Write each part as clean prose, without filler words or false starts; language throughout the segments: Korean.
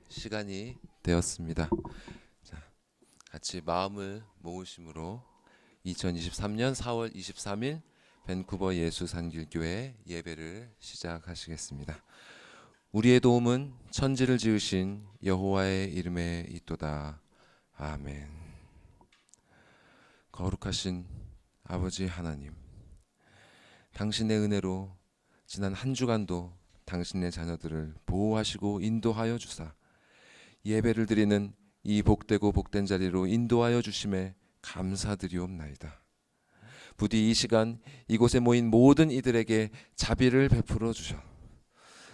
시간이 되었습니다. 자, 같이 마음을 모으심으로 2023년 4월 23일 밴쿠버 예수산길교회 예배를 시작하시겠습니다. 우리의 도움은 천지를 지으신 여호와의 이름에 있도다. 아멘. 거룩하신 아버지 하나님, 당신의 은혜로 지난 한 주간도 당신의 자녀들을 보호하시고 인도하여 주사 예배를 드리는 이 복되고 복된 자리로 인도하여 주심에 감사드리옵나이다. 부디 이 시간 이곳에 모인 모든 이들에게 자비를 베풀어 주셔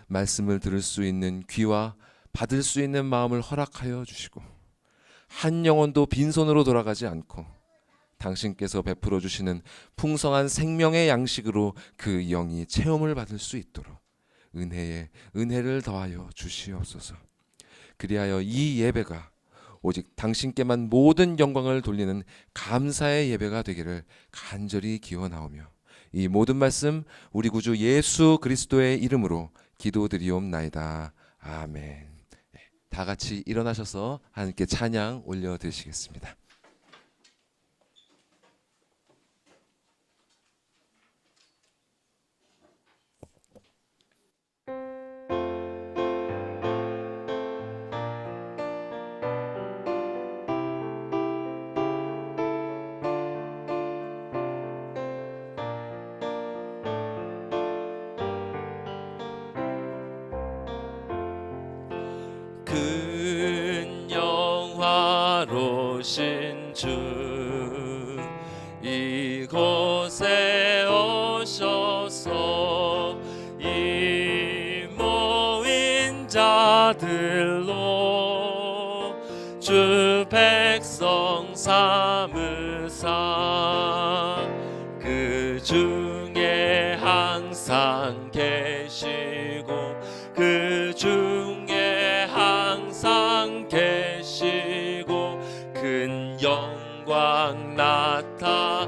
말씀을 들을 수 있는 귀와 받을 수 있는 마음을 허락하여 주시고 한 영혼도 빈손으로 돌아가지 않고 당신께서 베풀어 주시는 풍성한 생명의 양식으로 그 영이 체험을 받을 수 있도록 은혜에 은혜를 더하여 주시옵소서. 그리하여 이 예배가 오직 당신께만 모든 영광을 돌리는 감사의 예배가 되기를 간절히 기원하오며 이 모든 말씀 우리 구주 예수 그리스도의 이름으로 기도드리옵나이다. 아멘. 다 같이 일어나셔서 하나님께 찬양 올려드리시겠습니다. 큰 영화로신 주 이곳에 오셔서 이 모인 자들로 주 백성 삼으사 그 중에 항상 계시고 그 중에 항상 계시고 큰 영광 나타내소서.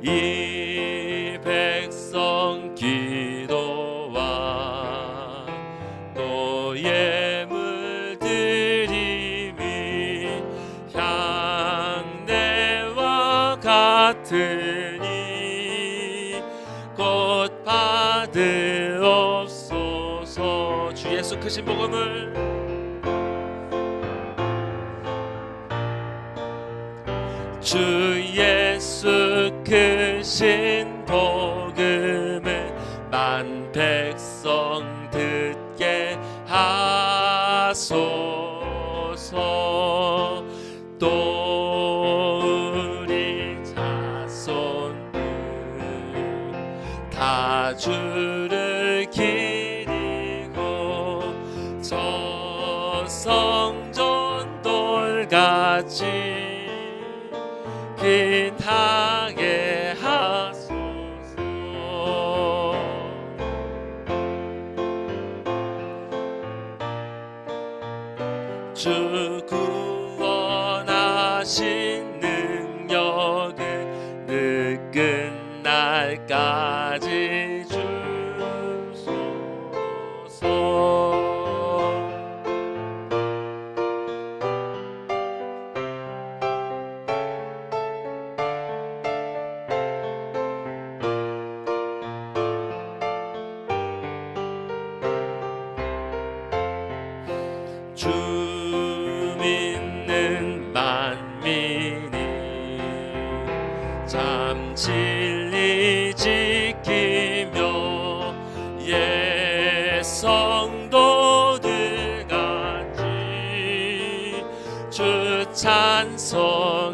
이 백성 기도와 또 예물 드림이 향내와 같으니 곧 받으옵소서. 주 예수 크신 복음을 주 예수 크신 복음을 만 백성 듣게 하소서. 또 우리 자손들 다 주를 기리고 저 성전 돌같이 빛나게 하소서. 주 구원하신 능력을 늦은 날까지 주소서. 주 믿는 만민이 참 진리 지키며 예 성도들 같이 주 찬송하다가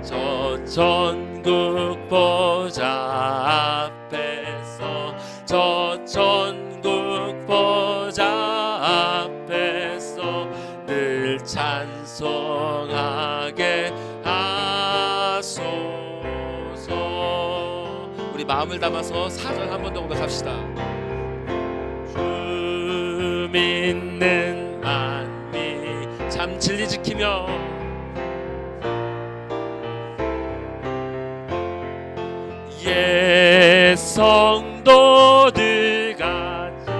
저 전국 보좌 앞에서 저 전국 보좌 앞에서 늘 찬송하게 하소서. 우리 마음을 담아서 4절 한 번 더 고백합시다. 주 믿는 만미 참 진리 지키며 예 성도들 같이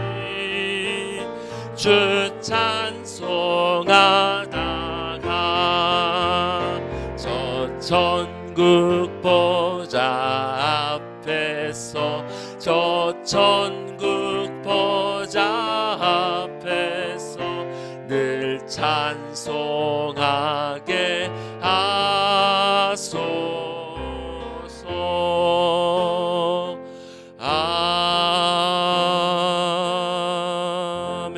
주 찬송하다가 저 천국 보좌 앞에서 저 천국 보좌 앞에서 늘 찬송하게 하소서. 아멘.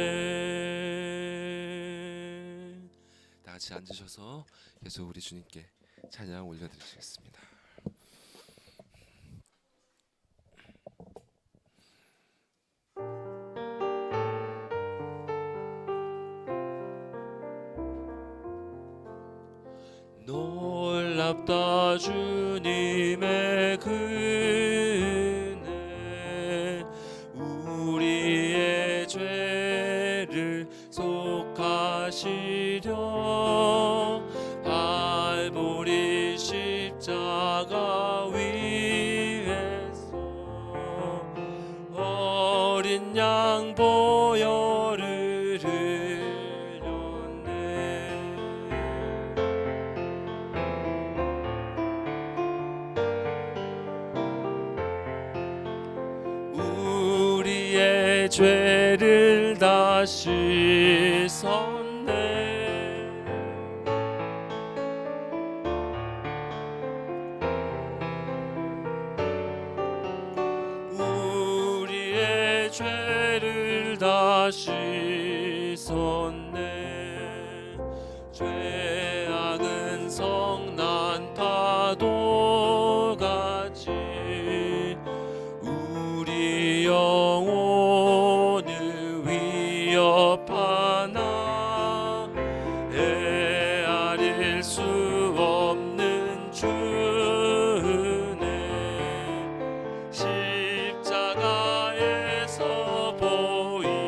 다 같이 앉으셔서 계속 우리 주님께 찬양 올려드리시겠습니다. 놀랍다 주님의 은혜, 우리의 죄를 속하시려 발보리 십자가 위에서 어린 양 보혈을 흘렸네. 우리의 죄를 다 씻었네. 우리의 죄를 다 씻었네. 죄악은 성난 파도같이 우리 영혼을 위협하나 헤아릴 수 없는 주네. 십자가에서 보이셨네.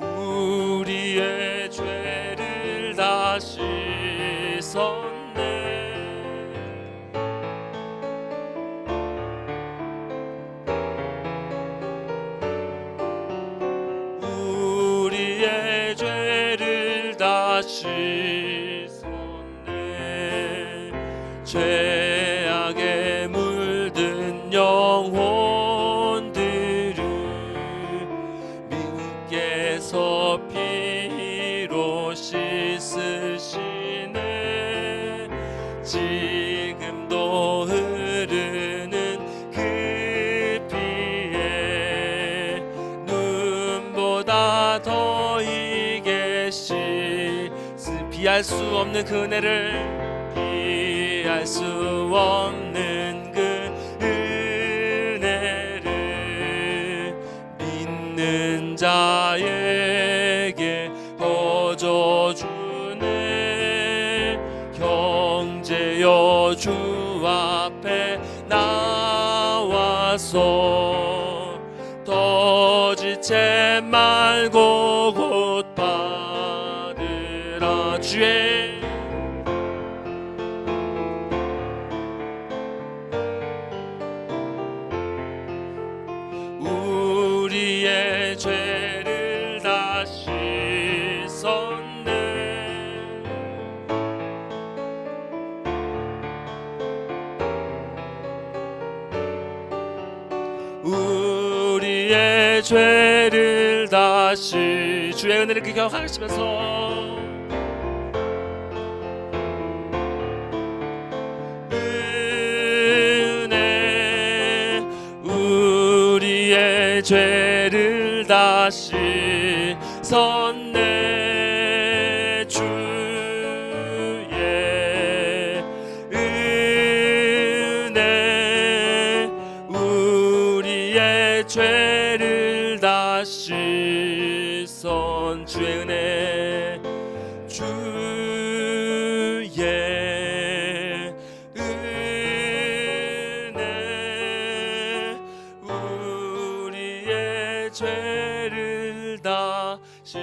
우리의 죄를 다 씻었네. 우리의 죄를 다 씻었네. 죄악에 물든 영혼들을 미국께서 피로 씻으시네. 지금도 흐르는 그 피에 눈보다 더이게 피할 수 없는 그 은혜를, 피할 수 없는 그 은혜를 믿는 자에게 거저주네. 형제여 주 앞에 나와서 더 지체 말고 곧 받으라. 주의 우리의 죄를 다 씻었네. 우리의 죄를 다시 주의 은혜를 기억하시면서 은혜 우리의 죄를 다시 섰네. 주의 은혜 우리의 죄를 다시 선 주의 은혜 주의 은혜 우리의 죄를 다 씻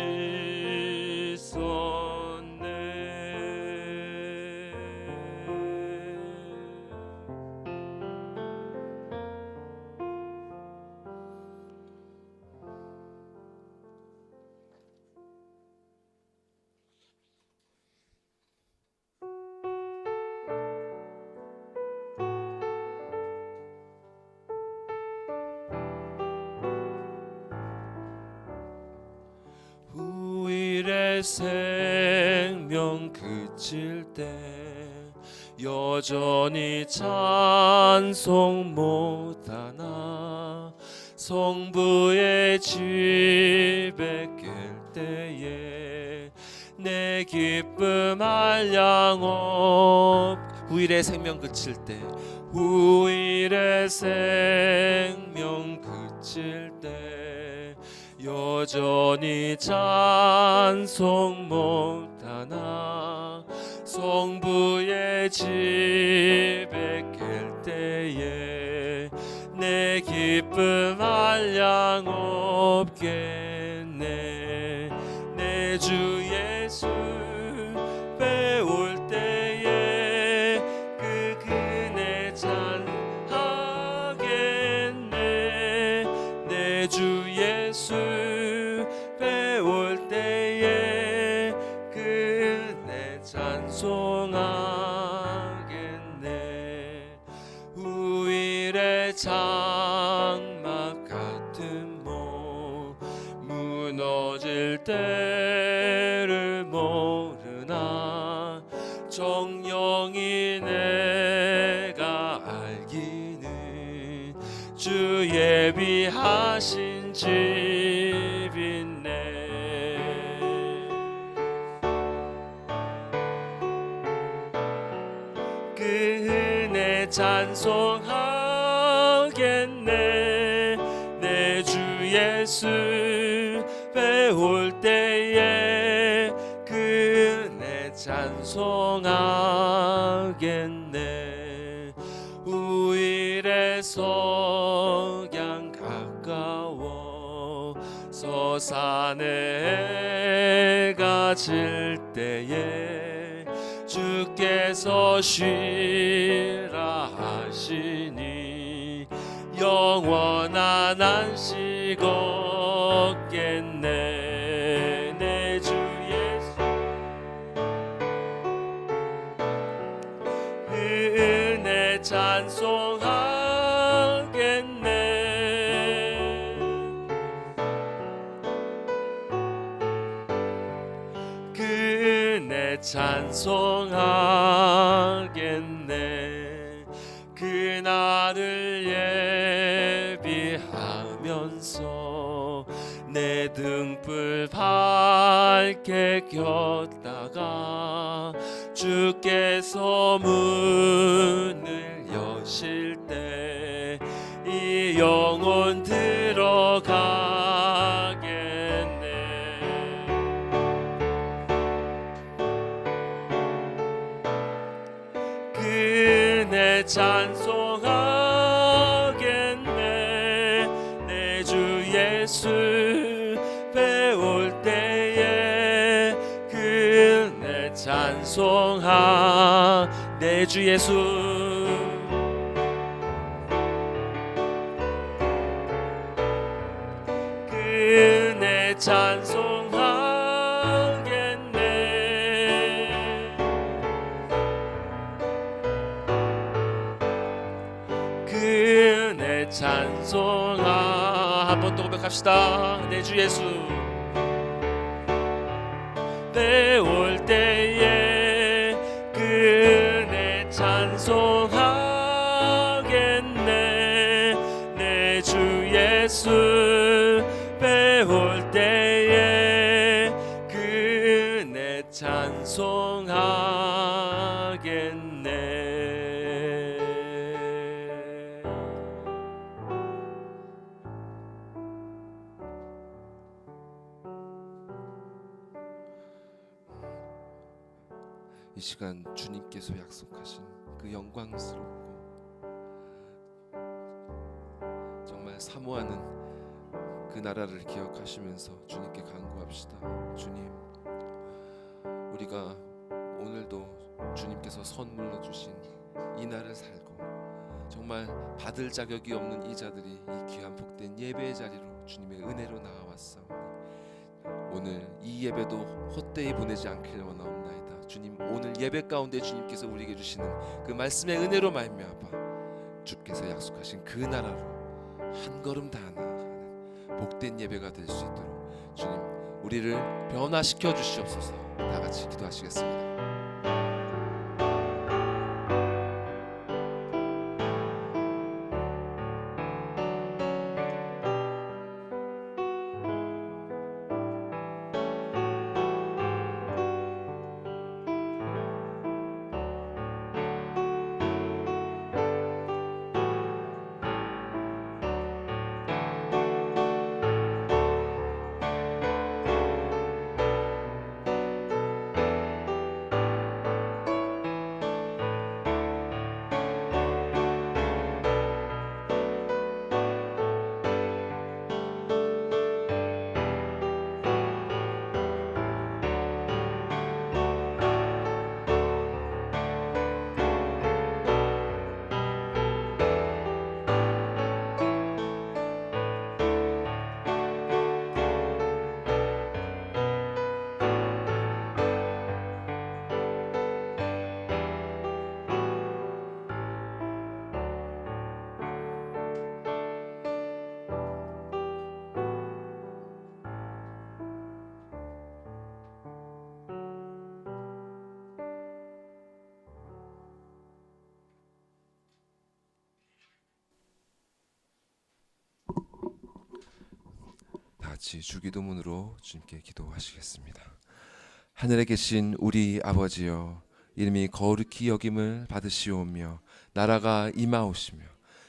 생명 그칠 때 여전히 찬송 못하나 성부의 집에 깰 때에 내 기쁨 한량 없 후일의 생명 그칠 때 후일의 생명 그칠 때 여전히 찬송 못하나 성부의 집에 깰 때에 내 기쁨 한량 없겠네. 내 주 예수 배울 때에 그 그네 찬하겠네. 내 주 예수 배울 때에 그네 찬송하겠네. 후일의 장막 같은 몸 무너질 때를 모르나 정령이 내가 알기는 주 예비하신 집 있네. 그 은혜 찬송하겠네. 내 주 예수 배울 때에 그 은혜 찬송하겠네. 후일의 석양 가까워 서산에 해가 질 때에 주께서 쉬라 하시니 영원한 안식 얻겠네. 내 주 예수 은혜 찬송하겠네. 그 은혜 찬송하겠네. 그날을 예비하면서 내 등불 밝게 켰다가 주께서 문을 여실 때 이 영혼 들어가겠네. 그네 찬송하겠네. 내 주 예수 배울 때에 그네 찬송하. 내 주 예수 그네 찬송하겠네. 그네 찬송하. 한 번 더 고백합시다. 내 주 예수 배울 때에 그네 찬송하겠네. 내 주 예수 배울 때에 그네 찬송하겠네. 이 시간 주님께서 약속하신 그 영광스럽고 정말 사모하는 그 나라를 기억하시면서 주님께 간구합시다. 주님, 우리가 오늘도 주님께서 선물로 주신 이 날을 살고 정말 받을 자격이 없는 이 자들이 이 귀한 복된 예배의 자리로 주님의 은혜로 나아왔사오니 오늘 이 예배도 헛되이 보내지 않기를 원하옵나이다. 주님, 오늘 예배 가운데 주님께서 우리에게 주시는 그 말씀의 은혜로 말미암아 주께서 약속하신 그 나라로 한 걸음 다 나아가는 복된 예배가 될 수 있도록 주님, 우리를 변화시켜 주시옵소서. 다 같이 기도하시겠습니다. 다 같이 주기도문으로 주님께 기도하시겠습니다. 하늘에 계신 우리 아버지여, 이름이 거룩히 여김을 받으시오며 나라가 임하오시며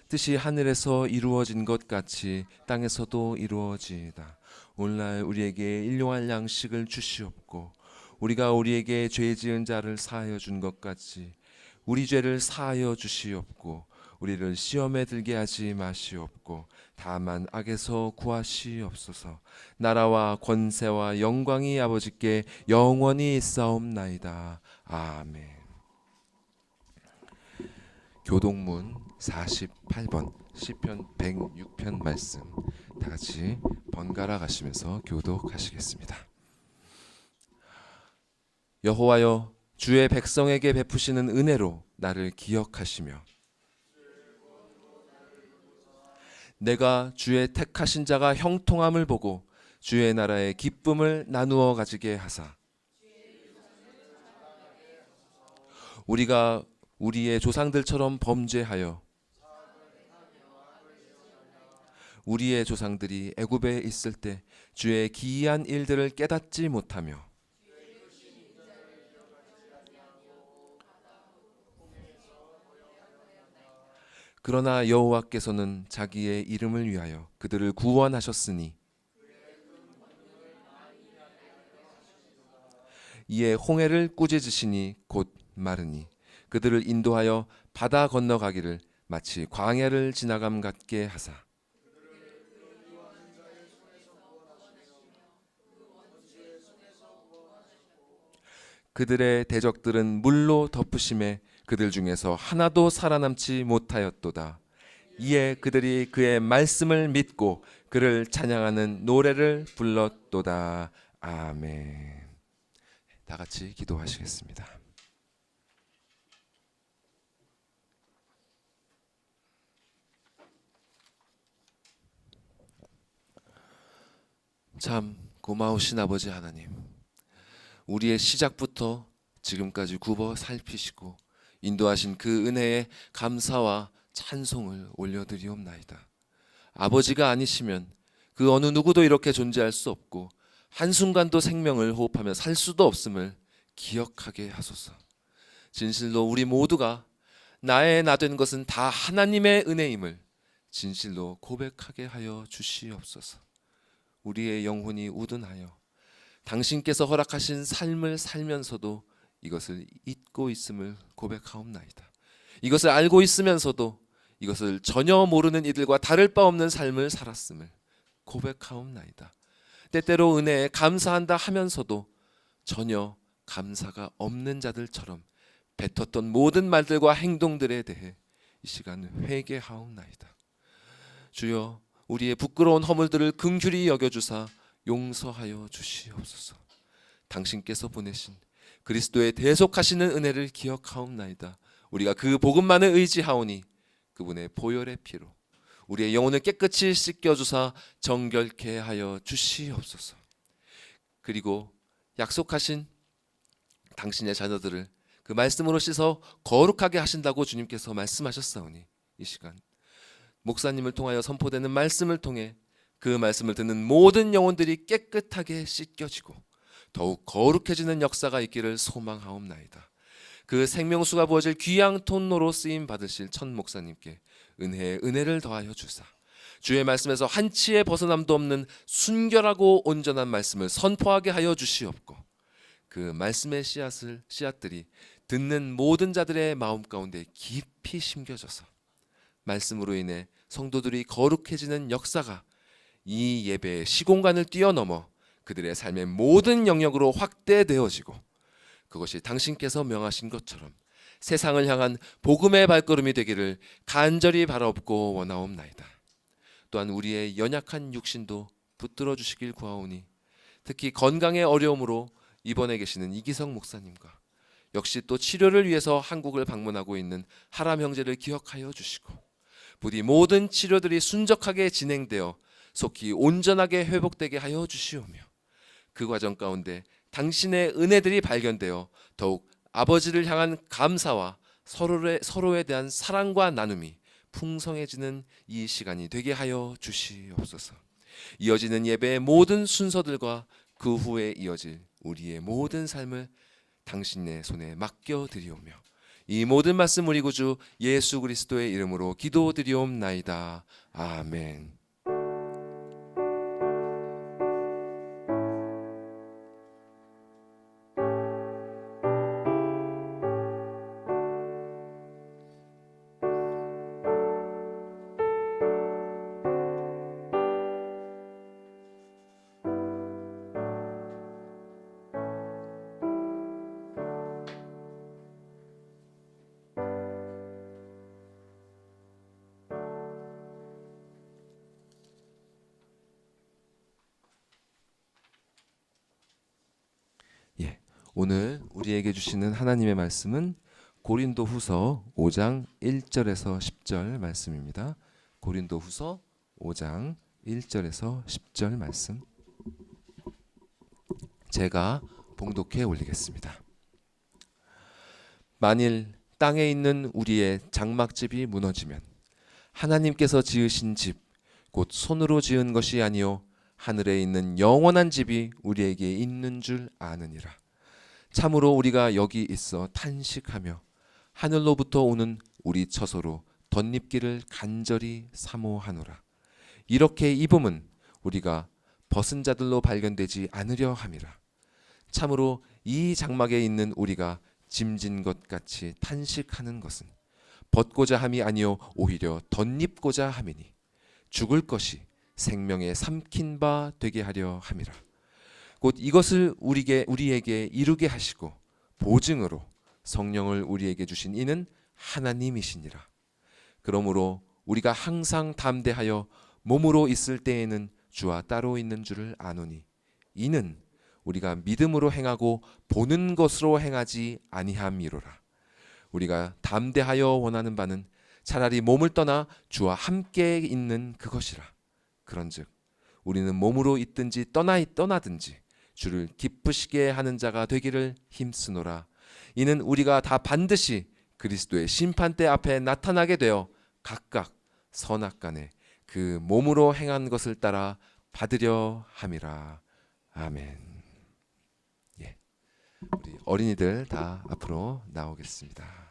뜻이 하늘에서 이루어진 것 같이 땅에서도 이루어지이다. 오늘날 우리에게 일용할 양식을 주시옵고 우리가 우리에게 죄 지은 자를 사하여 준 것 같이 우리 죄를 사하여 주시옵고 우리를 시험에 들게 하지 마시옵고 다만 악에서 구하시옵소서. 나라와 권세와 영광이 아버지께 영원히 있사옵나이다. 아멘. 교동문 48번 시편 106편 말씀 다 같이 번갈아 가시면서 교독하시겠습니다. 여호와여, 주의 백성에게 베푸시는 은혜로 나를 기억하시며 내가 주의 택하신 자가 형통함을 보고 주의 나라의 기쁨을 나누어 가지게 하사 우리가 우리의 조상들처럼 범죄하여 우리의 조상들이 애굽에 있을 때 주의 기이한 일들을 깨닫지 못하며 그러나 여호와께서는 자기의 이름을 위하여 그들을 구원하셨으니 이에 홍해를 꾸짖으시니 곧 마르니 그들을 인도하여 바다 건너가기를 마치 광야를 지나감 같게 하사 그들의 대적들은 물로 덮으심에 그들 중에서 하나도 살아남지 못하였도다. 이에 그들이 그의 말씀을 믿고 그를 찬양하는 노래를 불렀도다. 아멘. 다 같이 기도하시겠습니다. 참 고마우신 아버지 하나님, 우리의 시작부터 지금까지 굽어 살피시고 인도하신 그 은혜에 감사와 찬송을 올려드리옵나이다. 아버지가 아니시면 그 어느 누구도 이렇게 존재할 수 없고 한순간도 생명을 호흡하며 살 수도 없음을 기억하게 하소서. 진실로 우리 모두가 나의 나 된 것은 다 하나님의 은혜임을 진실로 고백하게 하여 주시옵소서. 우리의 영혼이 우둔하여 당신께서 허락하신 삶을 살면서도 이것을 잊고 있음을 고백하옵나이다. 이것을 알고 있으면서도 이것을 전혀 모르는 이들과 다를 바 없는 삶을 살았음을 고백하옵나이다. 때때로 은혜에 감사한다 하면서도 전혀 감사가 없는 자들처럼 뱉었던 모든 말들과 행동들에 대해 이 시간 회개하옵나이다. 주여, 우리의 부끄러운 허물들을 긍휼히 여겨주사 용서하여 주시옵소서. 당신께서 보내신 그리스도의 대속하시는 은혜를 기억하옵나이다. 우리가 그 복음만을 의지하오니 그분의 보혈의 피로 우리의 영혼을 깨끗이 씻겨주사 정결케 하여 주시옵소서. 그리고 약속하신 당신의 자녀들을 그 말씀으로 씻어 거룩하게 하신다고 주님께서 말씀하셨사오니 이 시간 목사님을 통하여 선포되는 말씀을 통해 그 말씀을 듣는 모든 영혼들이 깨끗하게 씻겨지고 더욱 거룩해지는 역사가 있기를 소망하옵나이다. 그 생명수가 부어질 귀한 통로로 쓰임 받으실 천 목사님께 은혜에 은혜를 더하여 주사 주의 말씀에서 한치의 벗어남도 없는 순결하고 온전한 말씀을 선포하게 하여 주시옵고 그 말씀의 씨앗들이 듣는 모든 자들의 마음 가운데 깊이 심겨져서 말씀으로 인해 성도들이 거룩해지는 역사가 이 예배의 시공간을 뛰어넘어 그들의 삶의 모든 영역으로 확대되어지고 그것이 당신께서 명하신 것처럼 세상을 향한 복음의 발걸음이 되기를 간절히 바라옵고 원하옵나이다. 또한 우리의 연약한 육신도 붙들어 주시길 구하오니 특히 건강의 어려움으로 입원해 계시는 이기성 목사님과 역시 또 치료를 위해서 한국을 방문하고 있는 하람 형제를 기억하여 주시고 부디 모든 치료들이 순적하게 진행되어 속히 온전하게 회복되게 하여 주시오며 그 과정 가운데 당신의 은혜들이 발견되어 더욱 아버지를 향한 감사와 서로에 대한 사랑과 나눔이 풍성해지는 이 시간이 되게 하여 주시옵소서. 이어지는 예배의 모든 순서들과 그 후에 이어질 우리의 모든 삶을 당신의 손에 맡겨드리오며 이 모든 말씀 우리 구주 예수 그리스도의 이름으로 기도드리옵나이다. 아멘. 오늘 우리에게 주시는 하나님의 말씀은 고린도후서 5장 1절에서 10절 말씀입니다. 고린도후서 5장 1절에서 10절 말씀 제가 봉독해 올리겠습니다. 만일 땅에 있는 우리의 장막집이 무너지면 하나님께서 지으신 집 곧 손으로 지은 것이 아니요 하늘에 있는 영원한 집이 우리에게 있는 줄 아느니라. 참으로 우리가 여기 있어 탄식하며 하늘로부터 오는 우리 처소로 덧입기를 간절히 사모하노라. 이렇게 입음은 우리가 벗은 자들로 발견되지 않으려 함이라. 참으로 이 장막에 있는 우리가 짐진 것 같이 탄식하는 것은 벗고자 함이 아니요 오히려 덧입고자 함이니 죽을 것이 생명에 삼킨 바 되게 하려 함이라. 곧 이것을 우리에게 이루게 하시고 보증으로 성령을 우리에게 주신 이는 하나님이시니라. 그러므로 우리가 항상 담대하여 몸으로 있을 때에는 주와 따로 있는 줄을 아노니 이는 우리가 믿음으로 행하고 보는 것으로 행하지 아니함이로라. 우리가 담대하여 원하는 바는 차라리 몸을 떠나 주와 함께 있는 그것이라. 그런즉 우리는 몸으로 있든지 떠나든지 주를 기쁘시게 하는 자가 되기를 힘쓰노라. 이는 우리가 다 반드시 그리스도의 심판대 앞에 나타나게 되어 각각 선악간에 그 몸으로 행한 것을 따라 받으려 함이라. 아멘. 우리 어린이들 다 앞으로 나오겠습니다.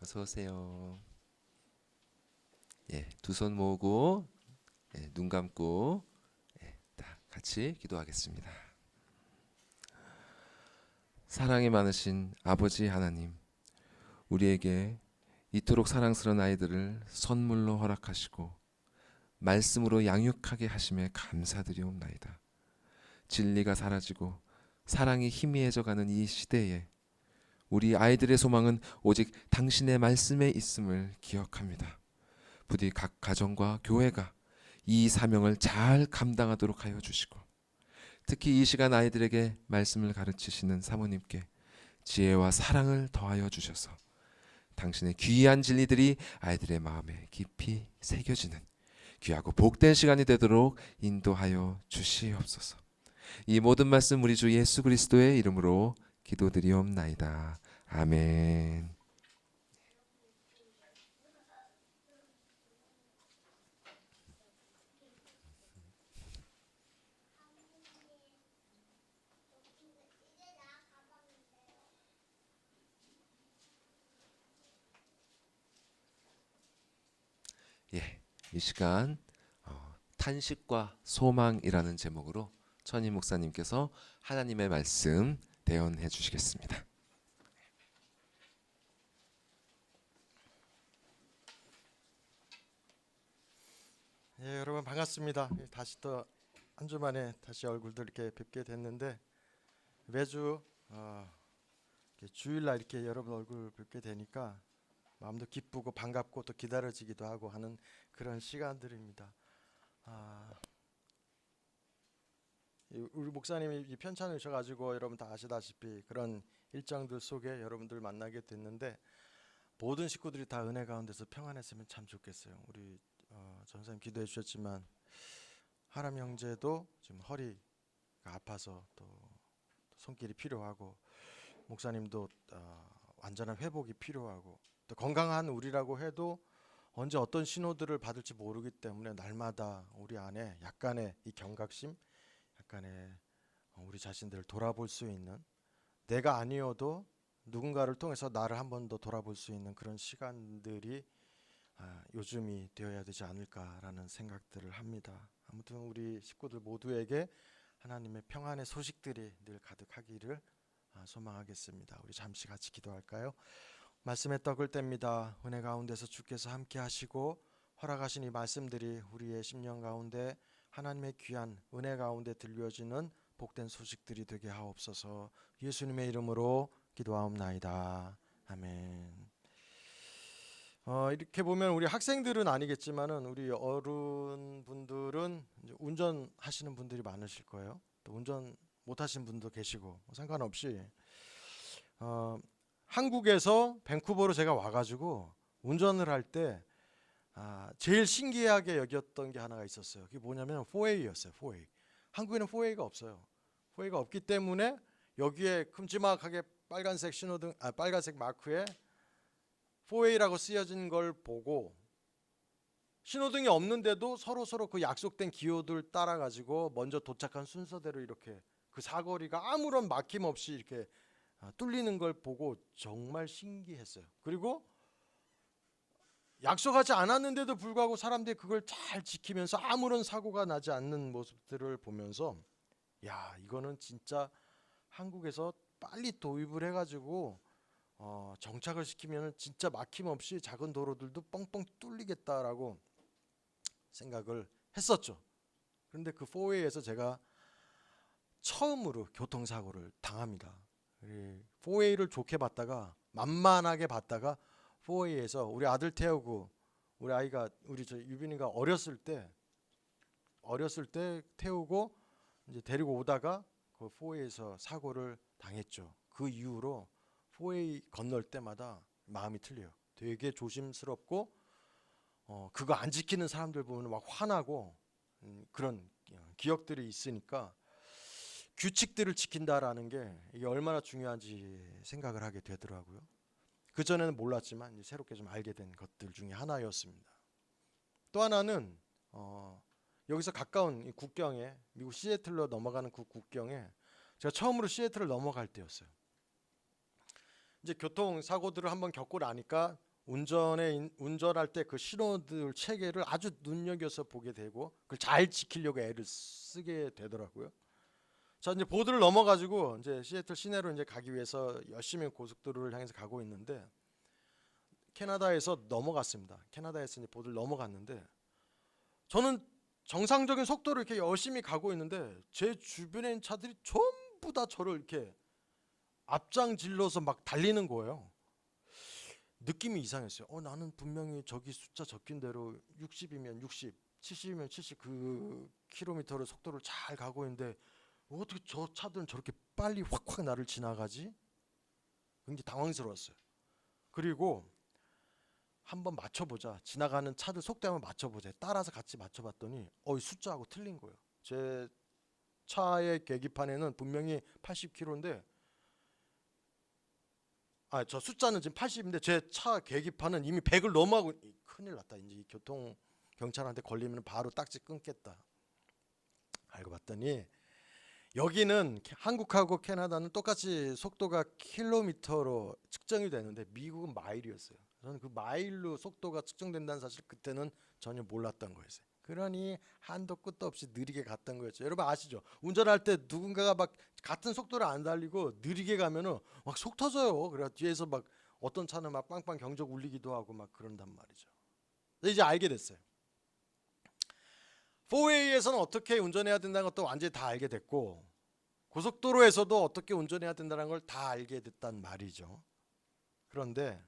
어서 오세요. 두 손 모으고 눈 감고 다 같이 기도하겠습니다. 사랑이 많으신 아버지 하나님, 우리에게 이토록 사랑스러운 아이들을 선물로 허락하시고 말씀으로 양육하게 하심에 감사드리옵나이다. 진리가 사라지고 사랑이 희미해져가는 이 시대에 우리 아이들의 소망은 오직 당신의 말씀에 있음을 기억합니다. 부디 각 가정과 교회가 이 사명을 잘 감당하도록 하여 주시고, 특히 이 시간 아이들에게 말씀을 가르치시는 사모님께 지혜와 사랑을 더하여 주셔서 당신의 귀한 진리들이 아이들의 마음에 깊이 새겨지는 귀하고 복된 시간이 되도록 인도하여 주시옵소서. 이 모든 말씀 우리 주 예수 그리스도의 이름으로 기도드리옵나이다. 아멘. 예, 이 시간 탄식과 소망이라는 제목으로 천희 목사님께서 하나님의 말씀 대언해 주시겠습니다. 예, 여러분 반갑습니다. 다시 또 한 주 만에 다시 얼굴들 이렇게 뵙게 됐는데, 매주 이렇게 주일날 이렇게 여러분 얼굴 뵙게 되니까 마음도 기쁘고 반갑고 또 기다려지기도 하고 하는 그런 시간들입니다. 우리 목사님이 이 편찬을 주셔가지고 여러분 다 아시다시피 그런 일정들 속에 여러분들 만나게 됐는데, 모든 식구들이 다 은혜 가운데서 평안했으면 참 좋겠어요. 우리 전사님 기도해 주셨지만 하람 형제도 지금 허리가 아파서 또 손길이 필요하고, 목사님도 완전한 회복이 필요하고, 또 건강한 우리라고 해도 언제 어떤 신호들을 받을지 모르기 때문에 날마다 우리 안에 약간의 이 경각심, 약간의 우리 자신들을 돌아볼 수 있는, 내가 아니어도 누군가를 통해서 나를 한 번 더 돌아볼 수 있는 그런 시간들이 요즘이 되어야 되지 않을까라는 생각들을 합니다. 아무튼 우리 식구들 모두에게 하나님의 평안의 소식들이 늘 가득하기를 소망하겠습니다. 우리 잠시 같이 기도할까요? 말씀의 떡을 뗍니다. 은혜 가운데서 주께서 함께 하시고 허락하신 이 말씀들이 우리의 심령 가운데 하나님의 귀한 은혜 가운데 들려지는 복된 소식들이 되게 하옵소서. 예수님의 이름으로 기도하옵나이다. 아멘. 이렇게 보면 우리 학생들은 아니겠지만은 우리 어른분들은 이제 운전하시는 분들이 많으실 거예요. 또 운전 못하신 분도 계시고 상관없이 한국에서 밴쿠버로 제가 와가지고 운전을 할 때 제일 신기하게 여겼던 게 하나가 있었어요. 그게 뭐냐면 4A였어요. 4A. 한국에는 4A가 없어요. 4A가 없기 때문에 여기에 큼지막하게 빨간색 신호등, 빨간색 마크에 4A라고 쓰여진 걸 보고 신호등이 없는데도 서로 그 약속된 기호들 따라 가지고 먼저 도착한 순서대로 이렇게 그 사거리가 아무런 막힘 없이 이렇게 뚫리는 걸 보고 정말 신기했어요. 그리고 약속하지 않았는데도 불구하고 사람들이 그걸 잘 지키면서 아무런 사고가 나지 않는 모습들을 보면서, 야, 이거는 진짜 한국에서 빨리 도입을 해가지고 정착을 시키면 진짜 막힘없이 작은 도로들도 뻥뻥 뚫리겠다라고 생각을 했었죠. 그런데 그 4A에서 제가 처음으로 교통사고를 당합니다. 4A를 좋게 봤다가 만만하게 봤다가 4A에서 우리 아들 태우고, 우리 아이가 우리 저 유빈이가 어렸을 때 태우고 이제 데리고 오다가 그 4A에서 사고를 당했죠. 그 이후로 4A 건널 때마다 마음이 틀려요. 되게 조심스럽고 그거 안 지키는 사람들 보면 막 화나고 그런 기억들이 있으니까 규칙들을 지킨다라는 게 이게 얼마나 중요한지 생각을 하게 되더라고요. 그전에는 몰랐지만 이제 새롭게 좀 알게 된 것들 중에 하나였습니다. 또 하나는 여기서 가까운 이 국경에, 미국 시애틀로 넘어가는 그 국경에 제가 처음으로 시애틀을 넘어갈 때였어요. 이제 교통사고들을 한번 겪고 나니까 운전할 때 그 신호들 체계를 아주 눈여겨서 보게 되고 그걸 잘 지키려고 애를 쓰게 되더라고요. 자, 이제 보드를 넘어가지고 이제 시애틀 시내로 이제 가기 위해서 열심히 고속도로를 향해서 가고 있는데, 캐나다에서 넘어갔습니다. 캐나다에서 이제 보드를 넘어갔는데, 저는 정상적인 속도로 이렇게 열심히 가고 있는데 제 주변에 있는 차들이 전부 다 저를 이렇게 앞장질러서 막 달리는 거예요. 느낌이 이상했어요. 나는 분명히 저기 숫자 적힌 대로 60이면 60, 70이면 70 그 킬로미터를 속도를 잘 가고 있는데 어떻게 저 차들은 저렇게 빨리 확확 나를 지나가지? 굉장히 당황스러웠어요. 그리고 한번 맞춰보자. 지나가는 차들 속도 한번 맞춰보자. 따라서 같이 맞춰봤더니 이 숫자하고 틀린 거예요. 제 차의 계기판에는 분명히 80km인데 저 숫자는 지금 80인데 제 차 계기판은 이미 100을 넘어가고 큰일 났다. 이제 이 교통 경찰한테 걸리면 바로 딱지 끊겠다. 알고 봤더니 여기는 한국하고 캐나다는 똑같이 속도가 킬로미터로 측정이 되는데 미국은 마일이었어요. 저는 그 마일로 속도가 측정된다는 사실 그때는 전혀 몰랐던 거였어요. 그러니 한도 끝도 없이 느리게 갔던 거였죠. 여러분 아시죠? 운전할 때 누군가가 막 같은 속도를 안 달리고 느리게 가면은 막 속 터져요. 그래 뒤에서 막 어떤 차는 막 빵빵 경적 울리기도 하고 막 그런단 말이죠. 이제 알게 됐어요. 4Way에서는 어떻게 운전해야 된다는 것도 완전히 다 알게 됐고 고속도로에서도 어떻게 운전해야 된다는 걸 다 알게 됐단 말이죠. 그런데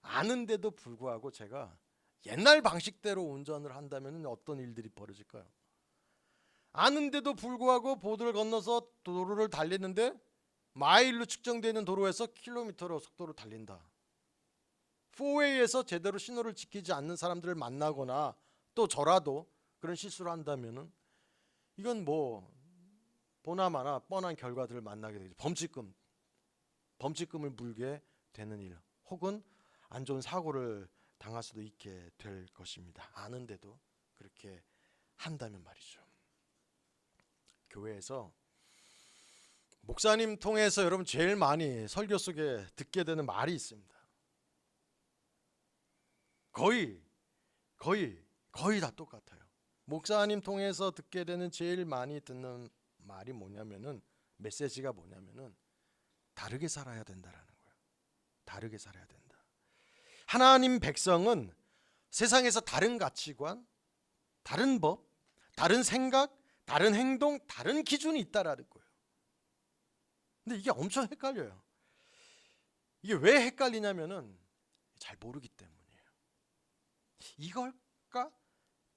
아는데도 불구하고 제가 옛날 방식대로 운전을 한다면 어떤 일들이 벌어질까요? 아는데도 불구하고 보도를 건너서 도로를 달리는데 마일로 측정되는 도로에서 킬로미터로 속도로 달린다. 4Way에서 제대로 신호를 지키지 않는 사람들을 만나거나 또 저라도 그런 실수를 한다면은 이건 뭐 보나마나 뻔한 결과들을 만나게 되죠. 범칙금을 물게 되는 일, 혹은 안 좋은 사고를 당할 수도 있게 될 것입니다. 아는데도 그렇게 한다면 말이죠. 교회에서 목사님 통해서 여러분 제일 많이 설교 속에 듣게 되는 말이 있습니다. 거의 다 똑같아요. 목사님 통해서 듣게 되는 제일 많이 듣는 말이 뭐냐면은 메시지가 뭐냐면은 다르게 살아야 된다라는 거예요. 다르게 살아야 된다. 하나님 백성은 세상에서 다른 가치관, 다른 법, 다른 생각, 다른 행동, 다른 기준이 있다라는 거예요. 근데 이게 엄청 헷갈려요. 이게 왜 헷갈리냐면은 잘 모르기 때문이에요. 이걸까?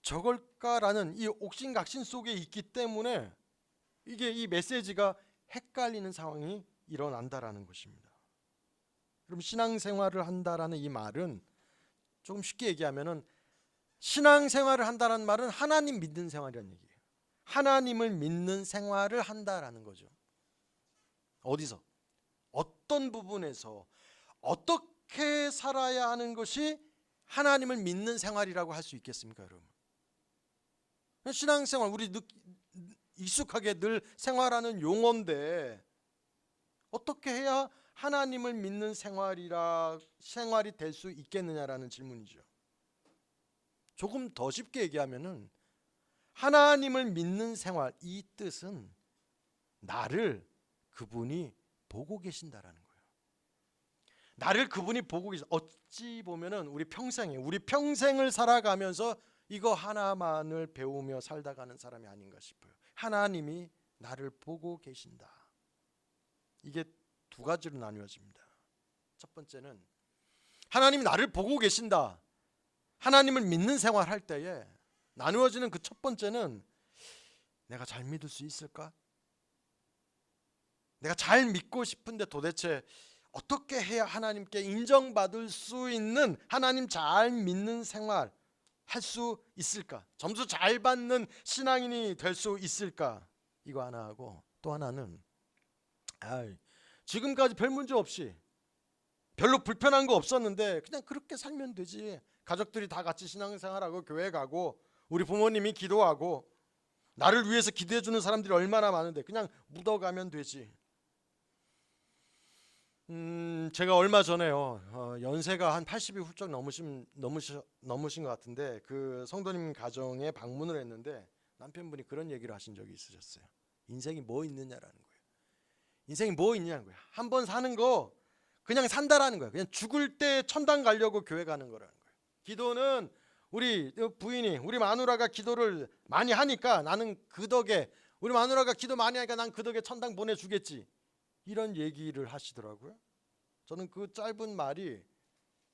저걸까라는 이 옥신각신 속에 있기 때문에 이게 이 메시지가 헷갈리는 상황이 일어난다라는 것입니다. 그럼 신앙생활을 한다라는 이 말은 조금 쉽게 얘기하면은 신앙생활을 한다라는 말은 하나님 믿는 생활이라는 얘기예요. 하나님을 믿는 생활을 한다라는 거죠. 어디서? 어떤 부분에서 어떻게 살아야 하는 것이 하나님을 믿는 생활이라고 할 수 있겠습니까, 여러분? 신앙생활 우리 익숙하게 늘 생활하는 용어인데 어떻게 해야 하나님을 믿는 생활이 될 수 있겠느냐라는 질문이죠. 조금 더 쉽게 얘기하면은 하나님을 믿는 생활, 이 뜻은 나를 그분이 보고 계신다라는 거예요. 나를 그분이 보고 계신. 어찌 보면은 우리 평생을 살아가면서 이거 하나만을 배우며 살다 가는 사람이 아닌가 싶어요. 하나님이 나를 보고 계신다. 이게 두 가지로 나뉘어집니다. 첫 번째는 하나님이 나를 보고 계신다. 하나님을 믿는 생활할 때에 나누어지는 그 첫 번째는 내가 잘 믿을 수 있을까? 내가 잘 믿고 싶은데 도대체 어떻게 해야 하나님께 인정받을 수 있는 하나님 잘 믿는 생활 할 수 있을까? 점수 잘 받는 신앙인이 될 수 있을까? 이거 하나 하고 또 하나는 지금까지 별 문제 없이 별로 불편한 거 없었는데 그냥 그렇게 살면 되지. 가족들이 다 같이 신앙생활하고 교회 가고 우리 부모님이 기도하고 나를 위해서 기도해 주는 사람들이 얼마나 많은데 그냥 묻어가면 되지. 제가 얼마 전에요. 연세가 한 80이 훌쩍 넘으신 것 같은데 그 성도님 가정에 방문을 했는데 남편분이 그런 얘기를 하신 적이 있으셨어요. 인생이 뭐 있느냐라는 거예요. 인생이 뭐 있냐는 거예요. 한 번 사는 거 그냥 산다라는 거예요. 그냥 죽을 때 천당 가려고 교회 가는 거라는 거예요. 기도는 우리 부인이 우리 마누라가 기도를 많이 하니까 나는 그 덕에 우리 마누라가 기도 많이 하니까 난 그 덕에 천당 보내주겠지. 이런 얘기를 하시더라고요. 저는 그 짧은 말이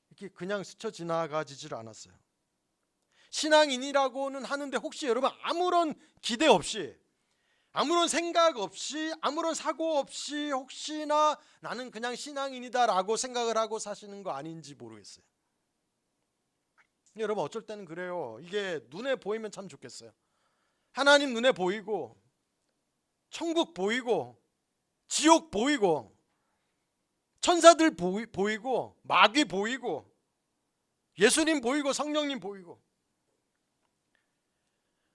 이렇게 그냥 스쳐 지나가지질 않았어요. 신앙인이라고는 하는데 혹시 여러분 아무런 기대 없이, 아무런 생각 없이, 아무런 사고 없이 혹시나 나는 그냥 신앙인이다라고 생각을 하고 사시는 거 아닌지 모르겠어요. 여러분 어쩔 때는 그래요. 이게 눈에 보이면 참 좋겠어요. 하나님 눈에 보이고, 천국 보이고, 지옥 보이고, 천사들 보이고, 마귀 보이고, 예수님 보이고, 성령님 보이고.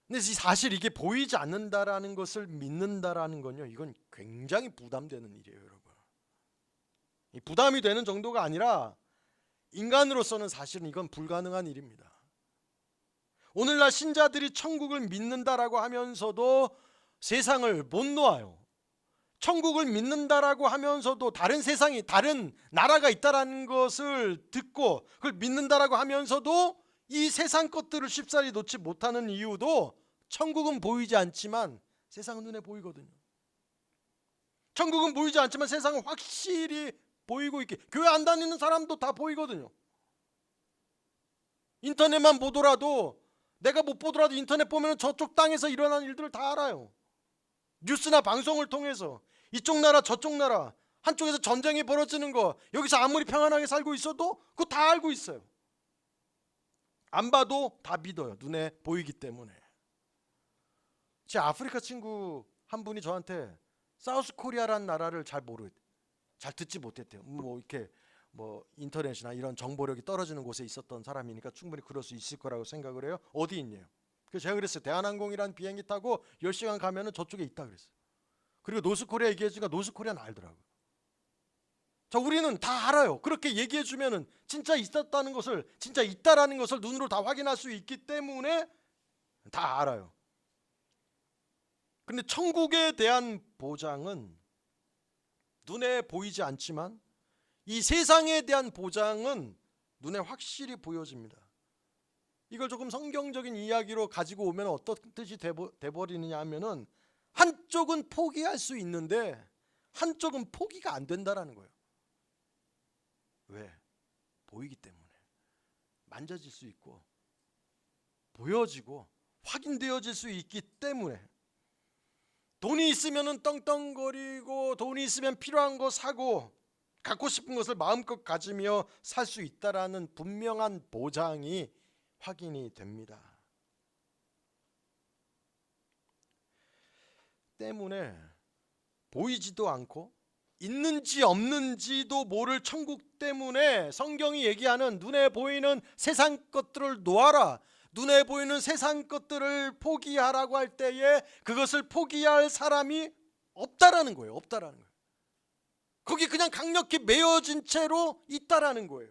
근데 사실 이게 보이지 않는다라는 것을 믿는다라는 건요, 이건 굉장히 부담되는 일이에요, 여러분. 이 부담이 되는 정도가 아니라 인간으로서는 사실은 이건 불가능한 일입니다. 오늘날 신자들이 천국을 믿는다라고 하면서도 세상을 못 놓아요. 천국을 믿는다라고 하면서도 다른 세상이, 다른 나라가 있다라는 것을 듣고 그걸 믿는다라고 하면서도 이 세상 것들을 쉽사리 놓지 못하는 이유도 천국은 보이지 않지만 세상은 눈에 보이거든요. 천국은 보이지 않지만 세상은 확실히 보이고 있게, 교회 안 다니는 사람도 다 보이거든요. 인터넷만 보더라도, 내가 못 보더라도 인터넷 보면 저쪽 땅에서 일어난 일들을 다 알아요. 뉴스나 방송을 통해서 이쪽 나라 저쪽 나라, 한쪽에서 전쟁이 벌어지는 거, 여기서 아무리 평안하게 살고 있어도 그거 다 알고 있어요. 안 봐도 다 믿어요. 눈에 보이기 때문에. 제 아프리카 친구 한 분이 저한테 사우스 코리아라는 나라를 잘 듣지 못했대요. 이렇게 인터넷이나 이런 정보력이 떨어지는 곳에 있었던 사람이니까 충분히 그럴 수 있을 거라고 생각을 해요. 어디 있냐요? 그래서 제가 그랬어요. 대한항공이라는 비행기 타고 10시간 가면은 저쪽에 있다 그랬어요. 그리고 노스코리아 얘기해주니까 노스코리아는 알더라고요. 자, 우리는 다 알아요. 그렇게 얘기해주면은 진짜 있었다는 것을, 진짜 있다라는 것을 눈으로 다 확인할 수 있기 때문에 다 알아요. 근데 천국에 대한 보장은 눈에 보이지 않지만 이 세상에 대한 보장은 눈에 확실히 보여집니다. 이걸 조금 성경적인 이야기로 가지고 오면 어떤 뜻이 돼버리느냐 하면은, 한쪽은 포기할 수 있는데 한쪽은 포기가 안 된다라는 거예요. 왜? 보이기 때문에. 만져질 수 있고 보여지고 확인되어질 수 있기 때문에. 돈이 있으면 떵떵거리고, 돈이 있으면 필요한 거 사고, 갖고 싶은 것을 마음껏 가지며 살 수 있다라는 분명한 보장이 확인이 됩니다. 때문에 보이지도 않고 있는지 없는지도 모를 천국 때문에 성경이 얘기하는 눈에 보이는 세상 것들을 놓아라, 눈에 보이는 세상 것들을 포기하라고 할 때에 그것을 포기할 사람이 없다라는 거예요. 없다라는 거예요. 거기 그냥 강력히 매여진 채로 있다라는 거예요.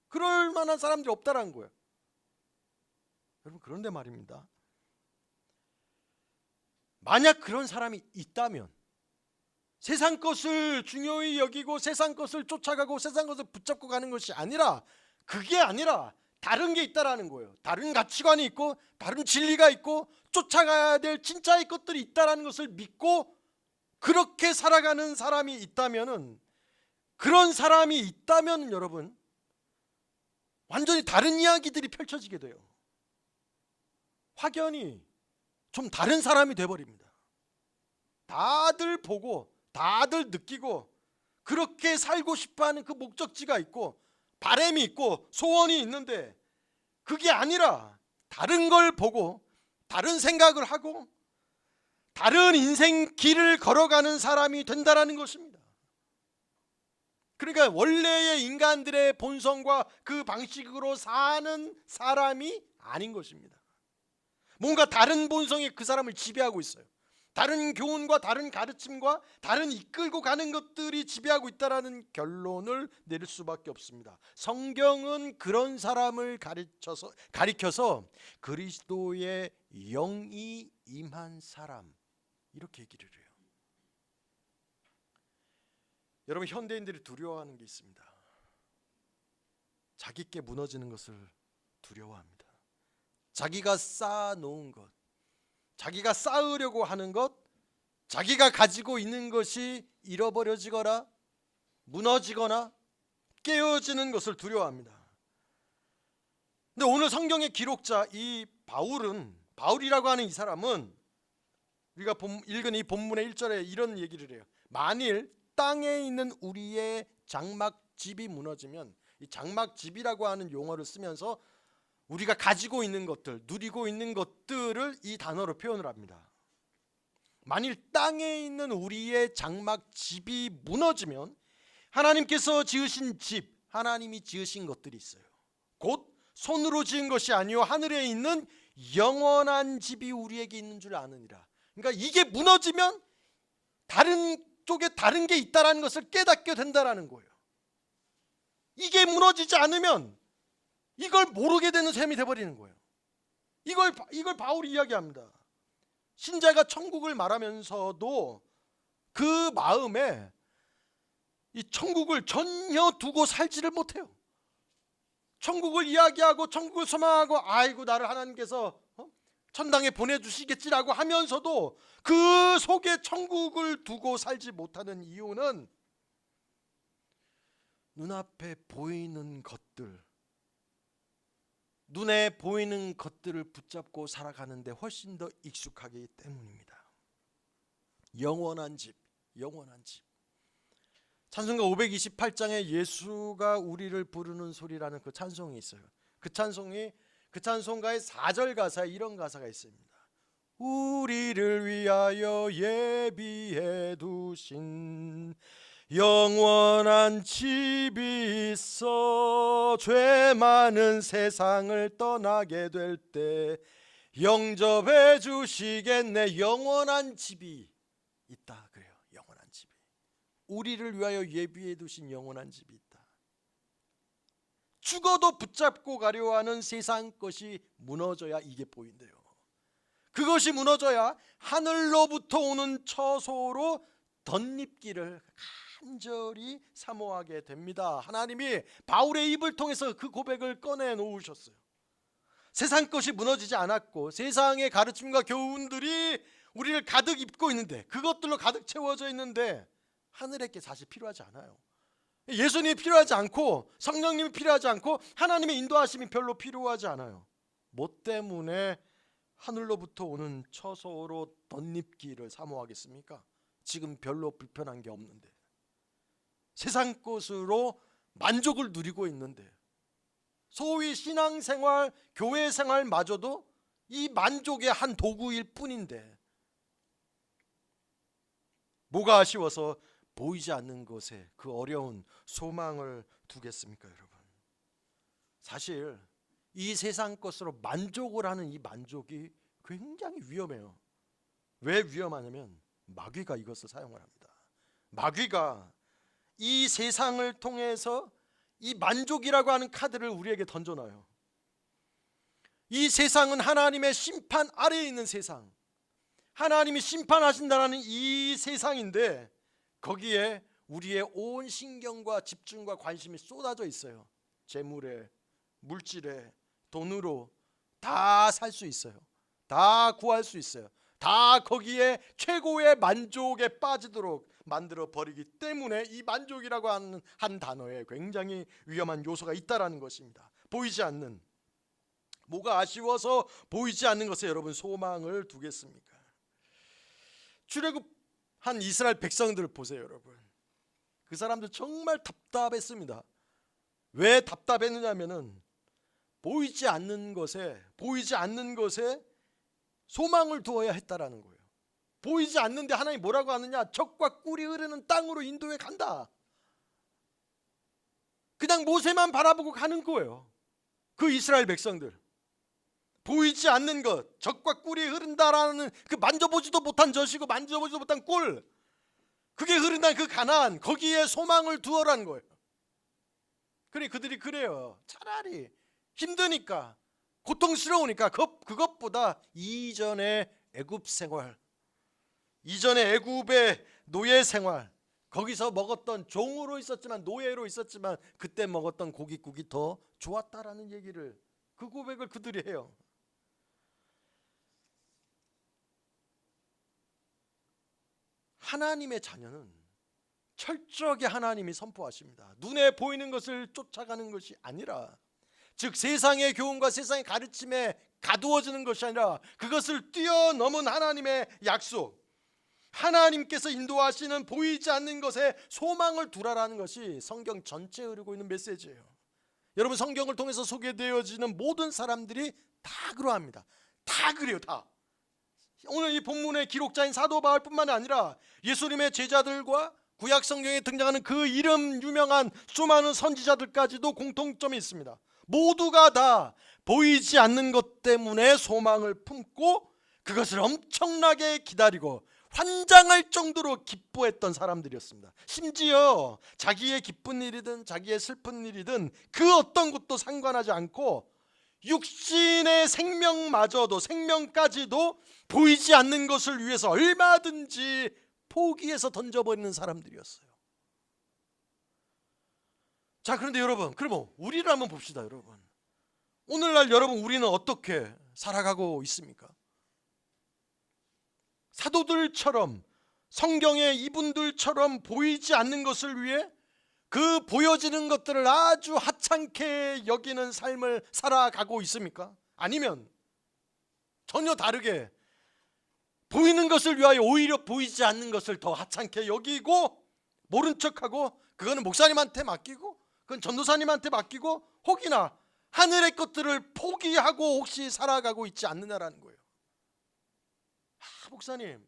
그럴 만한 사람들이 없다라는 거예요. 여러분, 그런데 말입니다. 만약 그런 사람이 있다면, 세상 것을 중요히 여기고 세상 것을 쫓아가고 세상 것을 붙잡고 가는 것이 아니라, 그게 아니라 다른 게 있다라는 거예요. 다른 가치관이 있고 다른 진리가 있고 쫓아가야 될 진짜의 것들이 있다라는 것을 믿고 그렇게 살아가는 사람이 있다면은, 그런 사람이 있다면 여러분, 완전히 다른 이야기들이 펼쳐지게 돼요. 확연히 좀 다른 사람이 돼버립니다. 다들 보고 다들 느끼고 그렇게 살고 싶어하는 그 목적지가 있고 바람이 있고 소원이 있는데, 그게 아니라 다른 걸 보고 다른 생각을 하고 다른 인생 길을 걸어가는 사람이 된다라는 것입니다. 그러니까 원래의 인간들의 본성과 그 방식으로 사는 사람이 아닌 것입니다. 뭔가 다른 본성이 그 사람을 지배하고 있어요. 다른 교훈과 다른 가르침과 다른 이끌고 가는 것들이 지배하고 있다라는 결론을 내릴 수밖에 없습니다. 성경은 그런 사람을 가리켜서 그리스도의 영이 임한 사람, 이렇게 얘기를 해요. 여러분, 현대인들이 두려워하는 게 있습니다. 자기께 무너지는 것을 두려워합니다. 자기가 쌓아놓은 것, 자기가 쌓으려고 하는 것, 자기가 가지고 있는 것이 잃어버려지거나 무너지거나 깨어지는 것을 두려워합니다. 근데 오늘 성경의 기록자 이 바울이라고 하는 이 사람은 우리가 읽은 이 본문의 1절에 이런 얘기를 해요. 만일 땅에 있는 우리의 장막집이 무너지면, 이 장막집이라고 하는 용어를 쓰면서 우리가 가지고 있는 것들, 누리고 있는 것들을 이 단어로 표현을 합니다. 만일 땅에 있는 우리의 장막집이 무너지면 하나님께서 지으신 집, 하나님이 지으신 것들이 있어요. 곧 손으로 지은 것이 아니요 하늘에 있는 영원한 집이 우리에게 있는 줄 아느니라. 그러니까 이게 무너지면 다른 쪽에 다른 게 있다라는 것을 깨닫게 된다라는 거예요. 이게 무너지지 않으면 이걸 모르게 되는 셈이 돼버리는 거예요. 이걸 바울이 이야기합니다. 신자가 천국을 말하면서도 그 마음에 이 천국을 전혀 두고 살지를 못해요. 천국을 이야기하고 천국을 소망하고 아이고 나를 하나님께서 천당에 보내주시겠지라고 하면서도 그 속에 천국을 두고 살지 못하는 이유는 눈앞에 보이는 것들, 눈에 보이는 것들을 붙잡고 살아가는데 훨씬 더 익숙하기 때문입니다. 영원한 집, 영원한 집. 찬송가 528장에 예수가 우리를 부르는 소리라는 그 찬송이 있어요. 그 찬송가의 4절 가사에 이런 가사가 있습니다. 우리를 위하여 예비해 두신 영원한 집이 있어 죄 많은 세상을 떠나게 될 때 영접해 주시겠네. 영원한 집이 있다 그래요. 영원한 집이, 우리를 위하여 예비해 두신 영원한 집이 있다. 죽어도 붙잡고 가려 하는 세상 것이 무너져야 이게 보인대요. 그것이 무너져야 하늘로부터 오는 처소로 덧입기를 간절히 사모하게 됩니다. 하나님이 바울의 입을 통해서 그 고백을 꺼내 놓으셨어요. 세상 것이 무너지지 않았고 세상의 가르침과 교훈들이 우리를 가득 입고 있는데, 그것들로 가득 채워져 있는데 하늘의 게 사실 필요하지 않아요. 예수님이 필요하지 않고 성령님이 필요하지 않고 하나님의 인도하심이 별로 필요하지 않아요. 뭐 때문에 하늘로부터 오는 처소로 덧입기를 사모하겠습니까? 지금 별로 불편한 게 없는데, 세상 것으로 만족을 누리고 있는데, 소위 신앙생활, 교회생활마저도 이 만족의 한 도구일 뿐인데 뭐가 아쉬워서 보이지 않는 것에 그 어려운 소망을 두겠습니까, 여러분? 사실 이 세상 것으로 만족을 하는 이 만족이 굉장히 위험해요. 왜 위험하냐면 마귀가 이것을 사용을 합니다. 마귀가 이 세상을 통해서 이 만족이라고 하는 카드를 우리에게 던져놔요. 이 세상은 하나님의 심판 아래에 있는 세상, 하나님이 심판하신다는 이 세상인데 거기에 우리의 온 신경과 집중과 관심이 쏟아져 있어요. 재물에, 물질에, 돈으로 다 살 수 있어요. 다 구할 수 있어요. 다 거기에 최고의 만족에 빠지도록 만들어 버리기 때문에 이 만족이라고 하는 한 단어에 굉장히 위험한 요소가 있다라는 것입니다. 보이지 않는, 뭐가 아쉬워서 보이지 않는 것에 여러분 소망을 두겠습니까? 출애굽한 이스라엘 백성들을 보세요, 여러분. 그 사람들 정말 답답했습니다. 왜 답답했느냐면은 보이지 않는 것에 소망을 두어야 했다라는 거예요. 보이지 않는데 하나님 뭐라고 하느냐? 적과 꿀이 흐르는 땅으로 인도해 간다. 그냥 모세만 바라보고 가는 거예요. 그 이스라엘 백성들. 보이지 않는 것, 적과 꿀이 흐른다라는 그 만져보지도 못한 젖이고 만져보지도 못한 꿀, 그게 흐른다는 그 가나안, 거기에 소망을 두어라는 거예요. 그래, 그들이 그래요. 차라리 힘드니까, 고통스러우니까 그것보다 이전의 애굽 생활, 이전의 애굽의 노예 생활, 거기서 먹었던, 종으로 있었지만 노예로 있었지만 그때 먹었던 고깃국이 더 좋았다라는 얘기를, 그 고백을 그들이 해요. 하나님의 자녀는 철저하게 하나님이 선포하십니다. 눈에 보이는 것을 쫓아가는 것이 아니라 즉 세상의 교훈과 세상의 가르침에 가두어지는 것이 아니라 그것을 뛰어넘은 하나님의 약속, 하나님께서 인도하시는 보이지 않는 것에 소망을 두라라는 것이 성경 전체에 흐르고 있는 메시지예요. 여러분, 성경을 통해서 소개되어지는 모든 사람들이 다 그러합니다. 다 그래요. 다. 오늘 이 본문의 기록자인 사도 바울뿐만 아니라 예수님의 제자들과 구약 성경에 등장하는 그 이름 유명한 수많은 선지자들까지도 공통점이 있습니다. 모두가 다 보이지 않는 것 때문에 소망을 품고 그것을 엄청나게 기다리고 환장할 정도로 기뻐했던 사람들이었습니다. 심지어 자기의 기쁜 일이든 자기의 슬픈 일이든 그 어떤 것도 상관하지 않고 육신의 생명마저도, 생명까지도 보이지 않는 것을 위해서 얼마든지 포기해서 던져버리는 사람들이었어요. 자, 그런데 여러분, 그러면 우리를 한번 봅시다. 여러분, 오늘날 여러분, 우리는 어떻게 살아가고 있습니까? 사도들처럼, 성경의 이분들처럼 보이지 않는 것을 위해 그 보여지는 것들을 아주 하찮게 여기는 삶을 살아가고 있습니까? 아니면 전혀 다르게 보이는 것을 위하여 오히려 보이지 않는 것을 더 하찮게 여기고 모른 척하고 그거는 목사님한테 맡기고 그건 전도사님한테 맡기고 혹이나 하늘의 것들을 포기하고 혹시 살아가고 있지 않느냐라는 거예요. 목사님,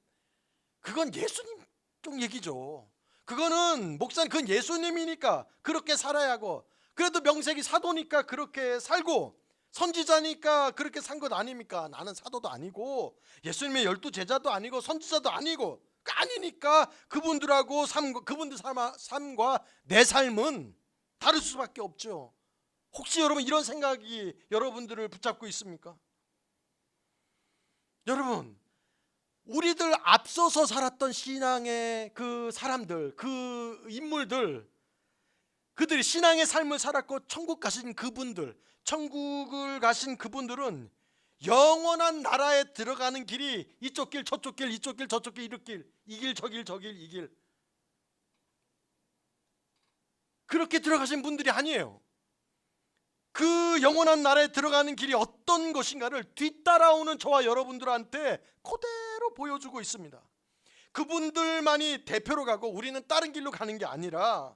그건 예수님 쪽 얘기죠. 그거는 목사님, 그건 예수님이니까 그렇게 살아야 하고, 그래도 명색이 사도니까 그렇게 살고, 선지자니까 그렇게 산 것 아닙니까? 나는 사도도 아니고 예수님의 12 제자도 아니고 선지자도 아니고 아니니까 그분들하고 그분들 삶과 내 삶은 다를 수밖에 없죠. 혹시 여러분 이런 생각이 여러분들을 붙잡고 있습니까? 여러분, 우리들 앞서서 살았던 신앙의 그 사람들, 그 인물들, 그들이 신앙의 삶을 살았고 천국 가신 그분들, 천국을 가신 그분들은 영원한 나라에 들어가는 길이 이쪽 길 저쪽 길, 이쪽 길 저쪽 길, 이 길 저 길 저 길 이 길, 그렇게 들어가신 분들이 아니에요. 그 영원한 나라에 들어가는 길이 어떤 것인가를 뒤따라오는 저와 여러분들한테 그대로 보여주고 있습니다. 그분들만이 대표로 가고 우리는 다른 길로 가는 게 아니라,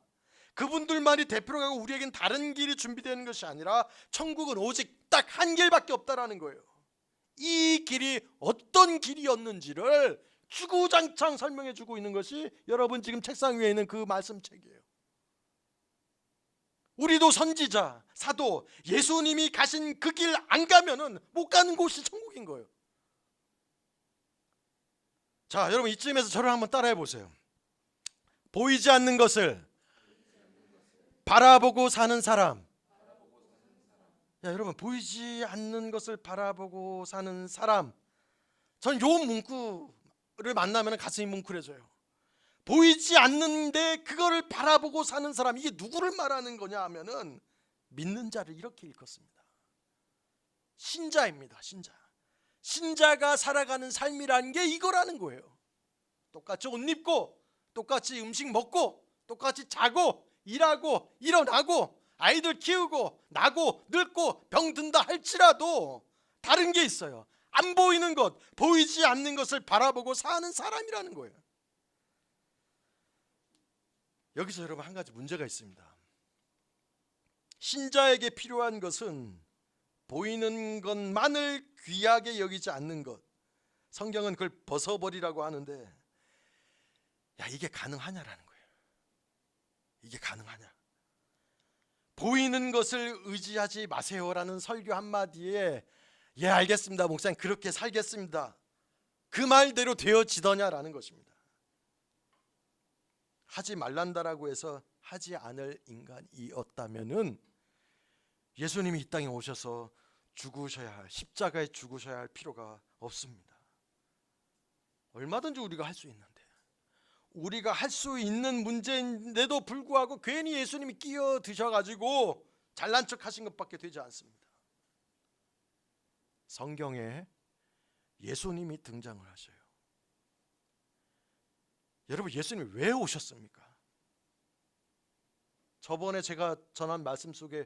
그분들만이 대표로 가고 우리에겐 다른 길이 준비되는 것이 아니라 천국은 오직 딱 한 길밖에 없다라는 거예요. 이 길이 어떤 길이었는지를 주구장창 설명해 주고 있는 것이 여러분 지금 책상 위에 있는 그 말씀책이에요. 우리도 선지자, 사도, 예수님이 가신 그 길 안 가면은 못 가는 곳이 천국인 거예요. 자, 여러분 이쯤에서 저를 한번 따라해 보세요. 보이지 않는 것을 바라보고 사는 사람. 야, 여러분, 보이지 않는 것을 바라보고 사는 사람. 전 요 문구를 만나면 가슴이 뭉클해져요. 보이지 않는데 그거를 바라보고 사는 사람, 이게 누구를 말하는 거냐 하면은 믿는 자를 이렇게 일컫습니다. 신자입니다. 신자가 살아가는 삶이라는 게 이거라는 거예요. 똑같이 옷 입고, 똑같이 음식 먹고, 똑같이 자고, 일하고, 일어나고, 아이들 키우고, 나고, 늙고, 병든다 할지라도 다른 게 있어요. 안 보이는 것, 보이지 않는 것을 바라보고 사는 사람이라는 거예요. 여기서 여러분 한 가지 문제가 있습니다. 신자에게 필요한 것은 보이는 것만을 귀하게 여기지 않는 것. 성경은 그걸 벗어버리라고 하는데, 야, 이게 가능하냐라는 거예요. 이게 가능하냐? 보이는 것을 의지하지 마세요라는 설교 한마디에 예, 알겠습니다, 목사님, 그렇게 살겠습니다, 그 말대로 되어지더냐라는 것입니다. 하지 말란다라고 해서 하지 않을 인간이었다면은 예수님이 이 땅에 오셔서 죽으셔야 할, 십자가에 죽으셔야 할 필요가 없습니다. 얼마든지 우리가 할 수 있는데, 우리가 할 수 있는 문제인데도 불구하고 괜히 예수님이 끼어드셔가지고 잘난 척 하신 것밖에 되지 않습니다. 성경에 예수님이 등장을 하셔요. 여러분, 예수님이 왜 오셨습니까? 저번에 제가 전한 말씀 속에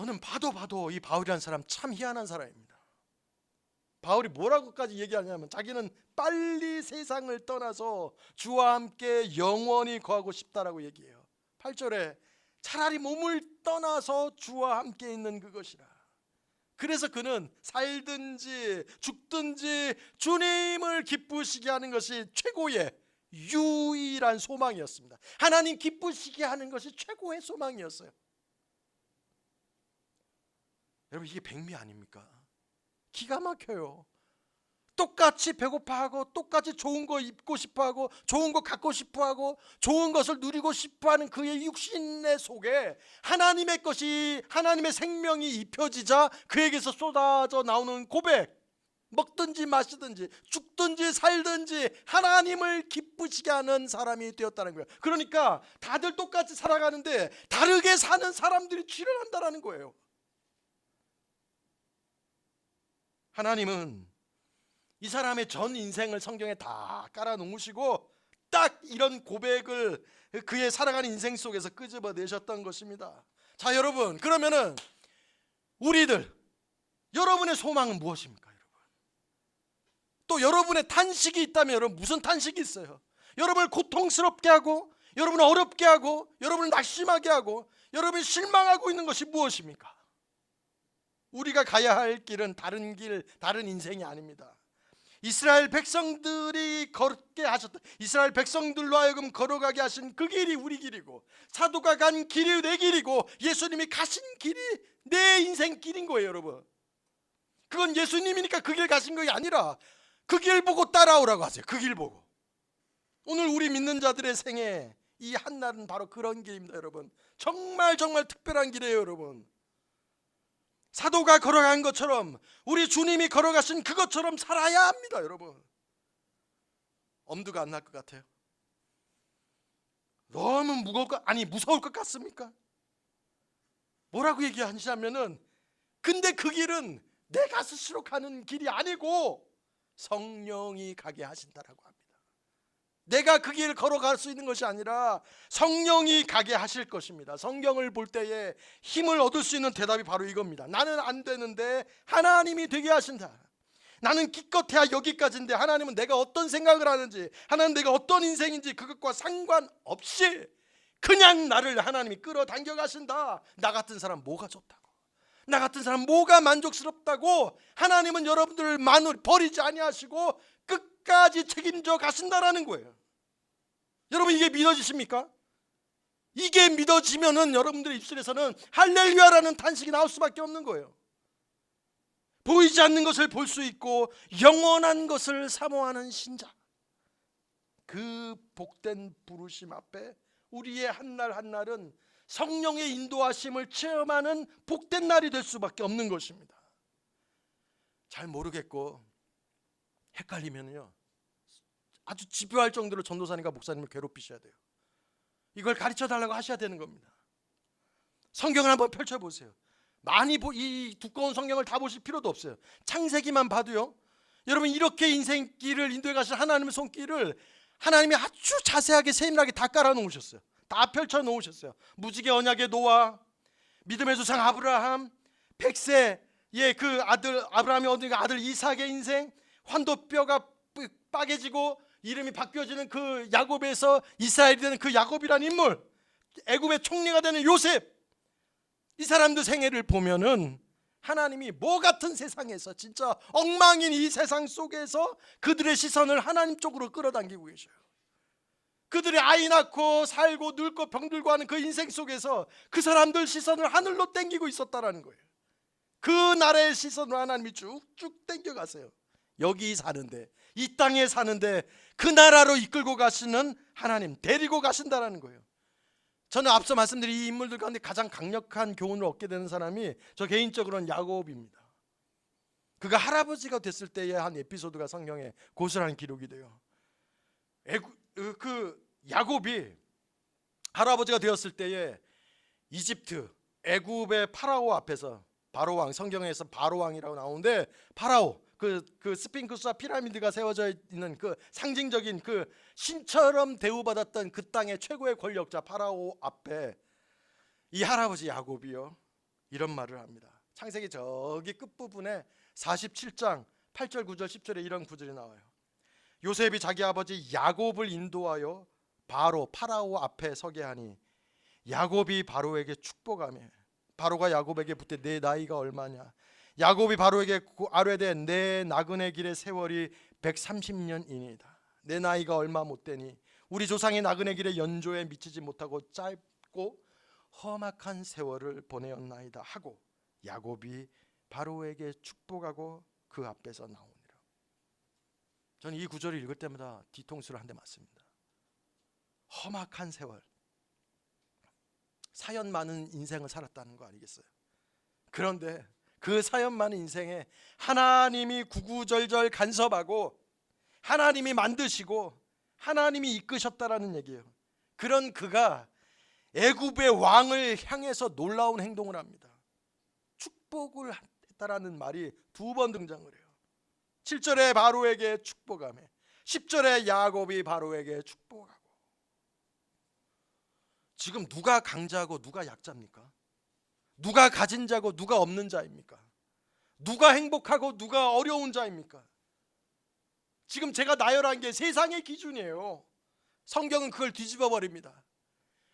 저는 봐도 이 바울이라는 사람 참 희한한 사람입니다. 바울이 뭐라고까지 얘기하냐면 자기는 빨리 세상을 떠나서 주와 함께 영원히 거하고 싶다라고 얘기해요. 8절에 차라리 몸을 떠나서 주와 함께 있는 그것이라. 그래서 그는 살든지 죽든지 주님을 기쁘시게 하는 것이 최고의 유일한 소망이었습니다. 하나님 기쁘시게 하는 것이 최고의 소망이었어요. 여러분, 이게 백미 아닙니까? 기가 막혀요. 똑같이 배고파하고 똑같이 좋은 거 입고 싶어하고 좋은 거 갖고 싶어하고 좋은 것을 누리고 싶어하는 그의 육신의 속에 하나님의 것이, 하나님의 생명이 입혀지자 그에게서 쏟아져 나오는 고백, 먹든지 마시든지 죽든지 살든지 하나님을 기쁘시게 하는 사람이 되었다는 거예요. 그러니까 다들 똑같이 살아가는데 다르게 사는 사람들이 출현한다는 거예요. 하나님은 이 사람의 전 인생을 성경에 다 깔아놓으시고 딱 이런 고백을 그의 살아가는 인생 속에서 끄집어내셨던 것입니다. 자, 여러분, 그러면은 우리들, 여러분의 소망은 무엇입니까? 여러분, 또 여러분의 탄식이 있다면 여러분 무슨 탄식이 있어요? 여러분을 고통스럽게 하고 여러분을 어렵게 하고 여러분을 낙심하게 하고 여러분이 실망하고 있는 것이 무엇입니까? 우리가 가야 할 길은 다른 길, 다른 인생이 아닙니다. 이스라엘 백성들이 걷게 하셨다, 이스라엘 백성들로 하여금 걸어가게 하신 그 길이 우리 길이고, 사도가 간 길이 내 길이고, 예수님이 가신 길이 내 인생 길인 거예요. 여러분, 그건 예수님이니까 그 길 가신 것이 아니라 그 길 보고 따라오라고 하세요. 그 길 보고. 오늘 우리 믿는 자들의 생애 이 한날은 바로 그런 길입니다. 여러분, 정말 특별한 길이에요. 여러분, 사도가 걸어간 것처럼 우리 주님이 걸어가신 그것처럼 살아야 합니다. 여러분, 엄두가 안 날 것 같아요? 너무 무서울 것 같습니까? 뭐라고 얘기하시냐면은, 근데 그 길은 내가 스스로 가는 길이 아니고 성령이 가게 하신다라고 합니다. 내가 그 길을 걸어갈 수 있는 것이 아니라 성령이 가게 하실 것입니다. 성경을 볼 때에 힘을 얻을 수 있는 대답이 바로 이겁니다. 나는 안 되는데 하나님이 되게 하신다. 나는 기껏해야 여기까지인데 하나님은 내가 어떤 생각을 하는지, 하나님 내가 어떤 인생인지 그것과 상관없이 그냥 나를 하나님이 끌어당겨 가신다. 나 같은 사람 뭐가 좋다고, 나 같은 사람 뭐가 만족스럽다고, 하나님은 여러분들을 버리지 아니하시고 끝까지 책임져 가신다라는 거예요. 여러분, 이게 믿어지십니까? 이게 믿어지면은 여러분들의 입술에서는 할렐루야라는 탄식이 나올 수밖에 없는 거예요. 보이지 않는 것을 볼 수 있고 영원한 것을 사모하는 신자, 그 복된 부르심 앞에 우리의 한날 한날은 성령의 인도하심을 체험하는 복된 날이 될 수밖에 없는 것입니다. 잘 모르겠고 헷갈리면요, 아주 집요할 정도로 전도사님과 목사님을 괴롭히셔야 돼요. 이걸 가르쳐 달라고 하셔야 되는 겁니다. 성경을 한번 펼쳐보세요. 이 두꺼운 성경을 다 보실 필요도 없어요. 창세기만 봐도요, 여러분, 이렇게 인생길을 인도해 가신 하나님의 손길을 하나님이 아주 자세하게 세밀하게 다 깔아 놓으셨어요. 다 펼쳐 놓으셨어요. 무지개 언약의 노아, 믿음의 조상 아브라함, 백세의 그 아들 아브라함이 얻은 아들 이삭의 인생, 환도뼈가 빠개지고 이름이 바뀌어지는 그 야곱에서 이스라엘이 되는 그 야곱이라는 인물, 애굽의 총리가 되는 요셉, 이 사람들 생애를 보면은 하나님이 뭐 같은 세상에서, 진짜 엉망인 이 세상 속에서 그들의 시선을 하나님 쪽으로 끌어당기고 계셔요. 그들이 아이 낳고 살고 늙고 병들고 하는 그 인생 속에서 그 사람들 시선을 하늘로 땡기고 있었다라는 거예요. 그 나라의 시선으로 하나님이 쭉쭉 땡겨가세요. 여기 사는데, 이 땅에 사는데 그 나라로 이끌고 가시는 하나님, 데리고 가신다라는 거예요. 저는 앞서 말씀드린 이 인물들 가운데 가장 강력한 교훈을 얻게 되는 사람이 저 개인적으로는 야곱입니다. 그가 할아버지가 됐을 때의 한 에피소드가 성경에 고스란히 기록이 돼요. 그 야곱이 할아버지가 되었을 때에 이집트, 애굽의 파라오 앞에서, 바로왕, 성경에서 바로왕이라고 나오는데, 파라오, 그 스핑크스와 피라미드가 세워져 있는 그 상징적인 그 신처럼 대우받았던 그 땅의 최고의 권력자 파라오 앞에 이 할아버지 야곱이요, 이런 말을 합니다. 창세기 저기 끝부분에 47장 8절 9절 10절에 이런 구절이 나와요. 요셉이 자기 아버지 야곱을 인도하여 파라오 앞에 서게 하니 야곱이 바로에게 축복하며 바로가 야곱에게 묻되 내 나이가 얼마냐. 야곱이 바로에게 아뢰되 내 나그네 길의 세월이 130년이니이다. 내 나이가 얼마 못되니 우리 조상의 나그네 길의 연조에 미치지 못하고 짧고 험악한 세월을 보내었나이다 하고 야곱이 바로에게 축복하고 그 앞에서 나오니라. 저는 이 구절을 읽을 때마다 뒤통수를 한 대 맞습니다. 험악한 세월, 사연 많은 인생을 살았다는 거 아니겠어요? 그런데 그 사연 많은 인생에 하나님이 구구절절 간섭하고 하나님이 만드시고 하나님이 이끄셨다라는 얘기예요. 그런 그가 애굽의 왕을 향해서 놀라운 행동을 합니다. 축복을 했다라는 말이 2번 등장을 해요. 7절에 바로에게 축복하며 10절에 야곱이 바로에게 축복하고. 지금 누가 강자고 누가 약자입니까? 누가 가진 자고 누가 없는 자입니까? 누가 행복하고 누가 어려운 자입니까? 지금 제가 나열한 게 세상의 기준이에요. 성경은 그걸 뒤집어 버립니다.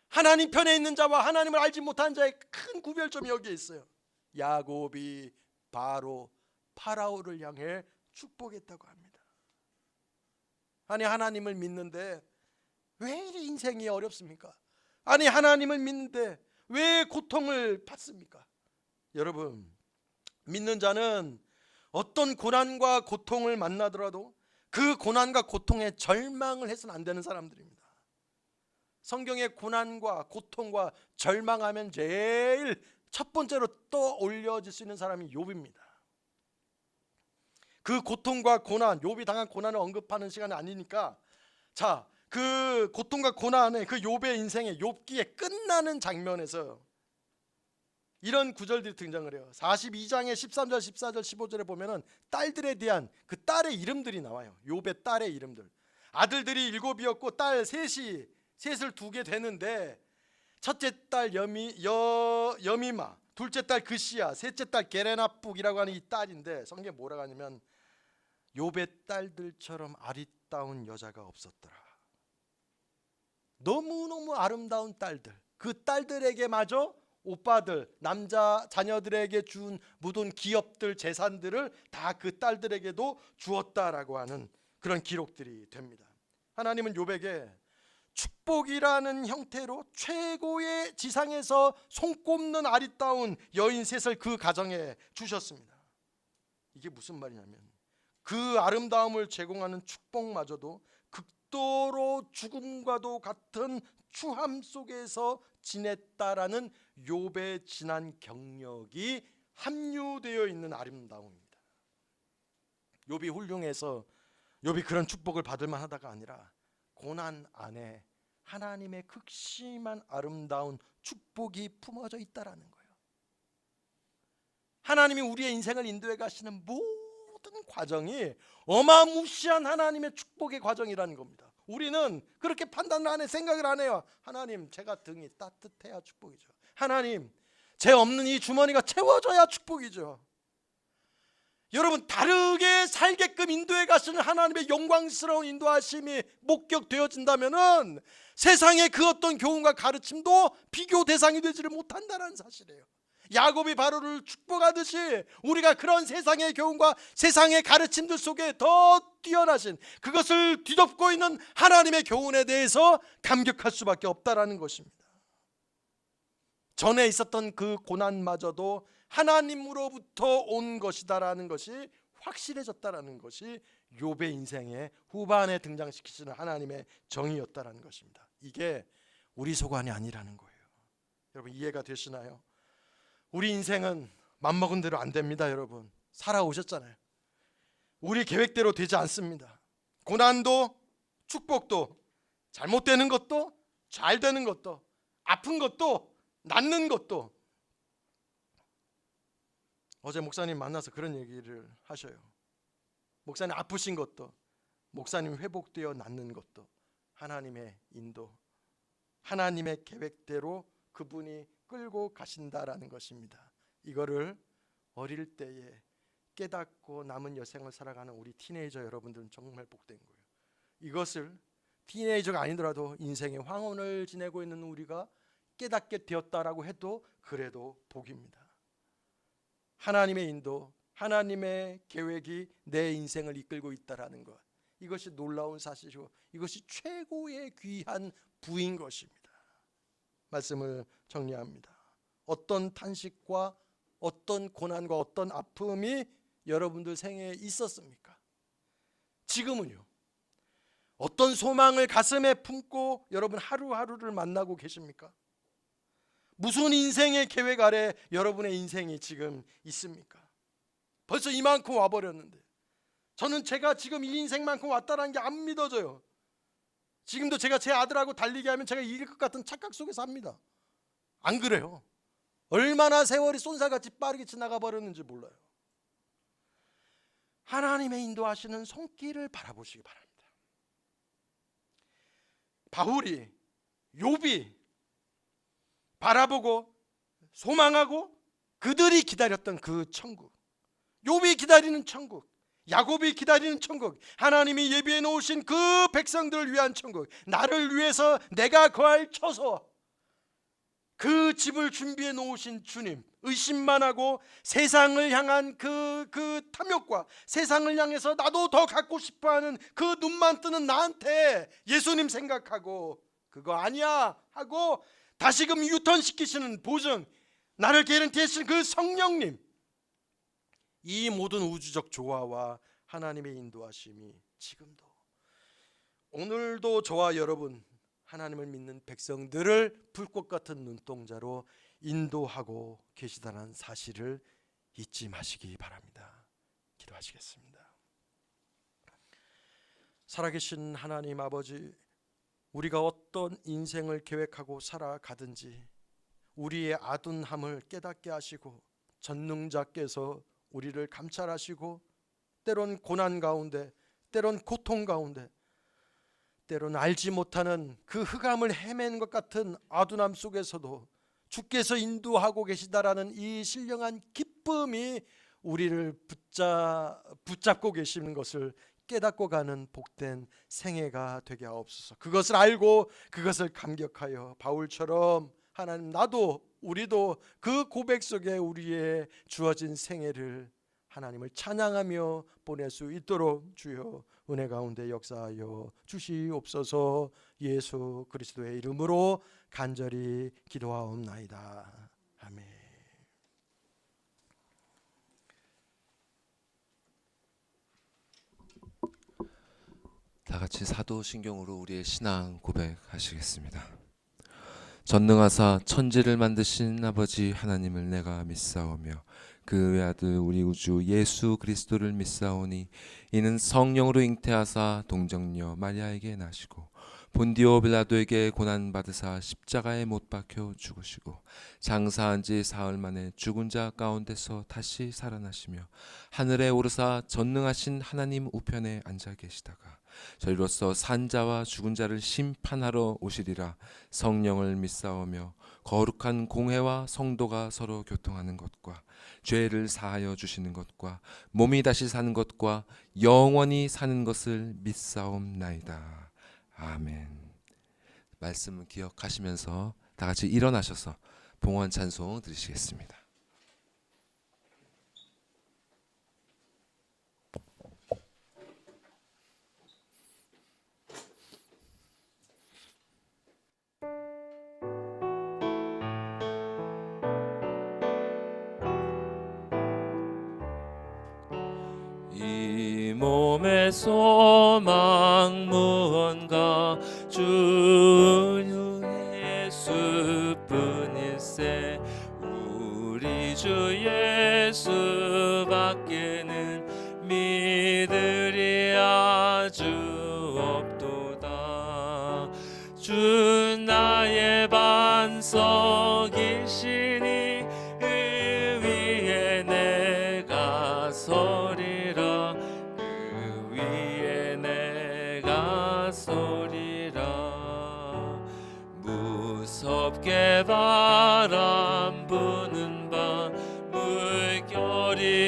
하나님 편에 있는 자와 하나님을 알지 못한 자의 큰 구별점이 여기에 있어요. 야곱이 파라오를 향해 축복했다고 합니다. 아니 하나님을 믿는데 왜 이리 인생이 어렵습니까? 아니 하나님을 믿는데 왜 고통을 받습니까? 여러분, 믿는 자는 어떤 고난과 고통을 만나더라도 그 고난과 고통에 절망을 해서는 안 되는 사람들입니다. 성경의 고난과 고통과 절망하면 제일 첫 번째로 떠올려질 수 있는 사람이 욥입니다. 그 고통과 고난, 욥이 당한 고난을 언급하는 시간이 아니니까 자, 그 고통과 고난의 그 욥의 인생의 욥기의 끝나는 장면에서 이런 구절들이 등장을 해요. 42장의 13절, 14절, 15절에 보면은 딸들에 대한 그 딸의 이름들이 나와요. 욥의 딸의 이름들. 아들들이 7이었고 딸 셋을 두게 되는데 첫째 딸 여미마, 둘째 딸 그시야, 셋째 딸 게레나북이라고 하는 이 딸인데 성경에 뭐라고 하냐면 욥의 딸들처럼 아리따운 여자가 없었더라. 너무너무 아름다운 딸들, 그 딸들에게마저 오빠들, 남자 자녀들에게 묻은 기업들, 재산들을 다 그 딸들에게도 주었다라고 하는 그런 기록들이 됩니다. 하나님은 욥에게 축복이라는 형태로 최고의 지상에서 손꼽는 아리따운 여인 셋을 그 가정에 주셨습니다. 이게 무슨 말이냐면 그 아름다움을 제공하는 축복마저도 극도로 죽음과도 같은 추함 속에서 지냈다라는 욥의 지난 경력이 함유되어 있는 아름다움입니다. 욥이 훌륭해서 욥이 그런 축복을 받을 만하다가 아니라 고난 안에 하나님의 극심한 아름다운 축복이 품어져 있다라는 거예요. 하나님이 우리의 인생을 인도해 가시는 모든 과정이 어마무시한 하나님의 축복의 과정이라는 겁니다. 우리는 그렇게 판단을 안 해, 생각을 안 해요. 하나님, 제가 등이 따뜻해야 축복이죠. 하나님, 제 없는 이 주머니가 채워져야 축복이죠. 여러분, 다르게 살게끔 인도해 가시는 하나님의 영광스러운 인도하심이 목격되어진다면은 세상의 그 어떤 교훈과 가르침도 비교 대상이 되지를 못한다는 사실이에요. 야곱이 바로를 축복하듯이 우리가 그런 세상의 교훈과 세상의 가르침들 속에 더 뛰어나신 그것을 뒤덮고 있는 하나님의 교훈에 대해서 감격할 수밖에 없다라는 것입니다. 전에 있었던 그 고난마저도 하나님으로부터 온 것이다라는 것이 확실해졌다라는 것이 욥의 인생의 후반에 등장시키시는 하나님의 정의였다라는 것입니다. 이게 우리 소관이 아니라는 거예요. 여러분, 이해가 되시나요? 우리 인생은 맘먹은 대로 안 됩니다. 여러분, 살아오셨잖아요. 우리 계획대로 되지 않습니다. 고난도 축복도, 잘못되는 것도 잘 되는 것도, 아픈 것도 낫는 것도. 어제 목사님 만나서 그런 얘기를 하셔요. 목사님 아프신 것도, 목사님 회복되어 낫는 것도 하나님의 인도, 하나님의 계획대로 그분이 끌고 가신다라는 것입니다. 이거를 어릴 때에 깨닫고 남은 여생을 살아가는 우리 티네이저 여러분들은 정말 복된 거예요. 이것을 티네이저가 아니더라도 인생의 황혼을 지내고 있는 우리가 깨닫게 되었다라고 해도 그래도 복입니다. 하나님의 인도, 하나님의 계획이 내 인생을 이끌고 있다라는 것, 이것이 놀라운 사실이고 이것이 최고의 귀한 부인 것입니다. 말씀을 정리합니다. 어떤 탄식과 어떤 고난과 어떤 아픔이 여러분들 생애에 있었습니까? 지금은요, 어떤 소망을 가슴에 품고 여러분 하루하루를 만나고 계십니까? 무슨 인생의 계획 아래 여러분의 인생이 지금 있습니까? 벌써 이만큼 와버렸는데 저는 제가 지금 이 인생만큼 왔다는 게 안 믿어져요. 지금도 제가 제 아들하고 달리게 하면 제가 이길 것 같은 착각 속에 삽니다. 안 그래요? 얼마나 세월이 쏜살같이 빠르게 지나가 버렸는지 몰라요. 하나님의 인도하시는 손길을 바라보시기 바랍니다. 바울이, 욥이 바라보고 소망하고 그들이 기다렸던 그 천국, 욥이 기다리는 천국, 야곱이 기다리는 천국, 하나님이 예비해 놓으신 그 백성들을 위한 천국, 나를 위해서 내가 거할 처소, 그 집을 준비해 놓으신 주님, 의심만 하고 세상을 향한 그 탐욕과 세상을 향해서 나도 더 갖고 싶어하는 그 눈만 뜨는 나한테 예수님 생각하고 그거 아니야 하고 다시금 유턴시키시는 보증, 나를 개런티하시는 그 성령님, 이 모든 우주적 조화와 하나님의 인도하심이 지금도 오늘도 저와 여러분 하나님을 믿는 백성들을 불꽃 같은 눈동자로 인도하고 계시다는 사실을 잊지 마시기 바랍니다. 기도하시겠습니다. 살아계신 하나님 아버지, 우리가 어떤 인생을 계획하고 살아가든지 우리의 아둔함을 깨닫게 하시고 전능자께서 우리를 감찰하시고 때론 고난 가운데, 때론 고통 가운데, 때론 알지 못하는 그 흑암을 헤매는 것 같은 아둔함 속에서도 주께서 인도하고 계시다라는 이 신령한 기쁨이 우리를 붙잡고 계시는 것을 깨닫고 가는 복된 생애가 되게 하옵소서. 그것을 알고 그것을 감격하여 바울처럼 하나님, 나도 우리도 그 고백 속에 우리의 주어진 생애를 하나님을 찬양하며 보낼 수 있도록 주여 은혜 가운데 역사하여 주시옵소서. 예수 그리스도의 이름으로 간절히 기도하옵나이다. 아멘. 다 같이 사도신경으로 우리의 신앙 고백하시겠습니다. 전능하사 천지를 만드신 아버지 하나님을 내가 믿사오며 그 외아들 우리 우주 예수 그리스도를 믿사오니 이는 성령으로 잉태하사 동정녀 마리아에게 나시고 본디오 빌라도에게 고난받으사 십자가에 못 박혀 죽으시고 장사한 지 사흘 만에 죽은 자 가운데서 다시 살아나시며 하늘에 오르사 전능하신 하나님 우편에 앉아 계시다가 저희로서 산자와 죽은 자를 심판하러 오시리라. 성령을 믿사오며 거룩한 공회와 성도가 서로 교통하는 것과 죄를 사하여 주시는 것과 몸이 다시 사는 것과 영원히 사는 것을 믿사옵나이다. 아멘. 말씀을 기억하시면서 다 같이 일어나셔서 봉헌 찬송 드리시겠습니다. 이 몸의 소망 무언가 주 예수뿐일세. 우리 주 예수밖에는 믿으리 아주 없도다. 주 나의 반석이시니 그 위에 내가 서리라. 그 위에 내가 서리라. 무섭게 바람 부는 밤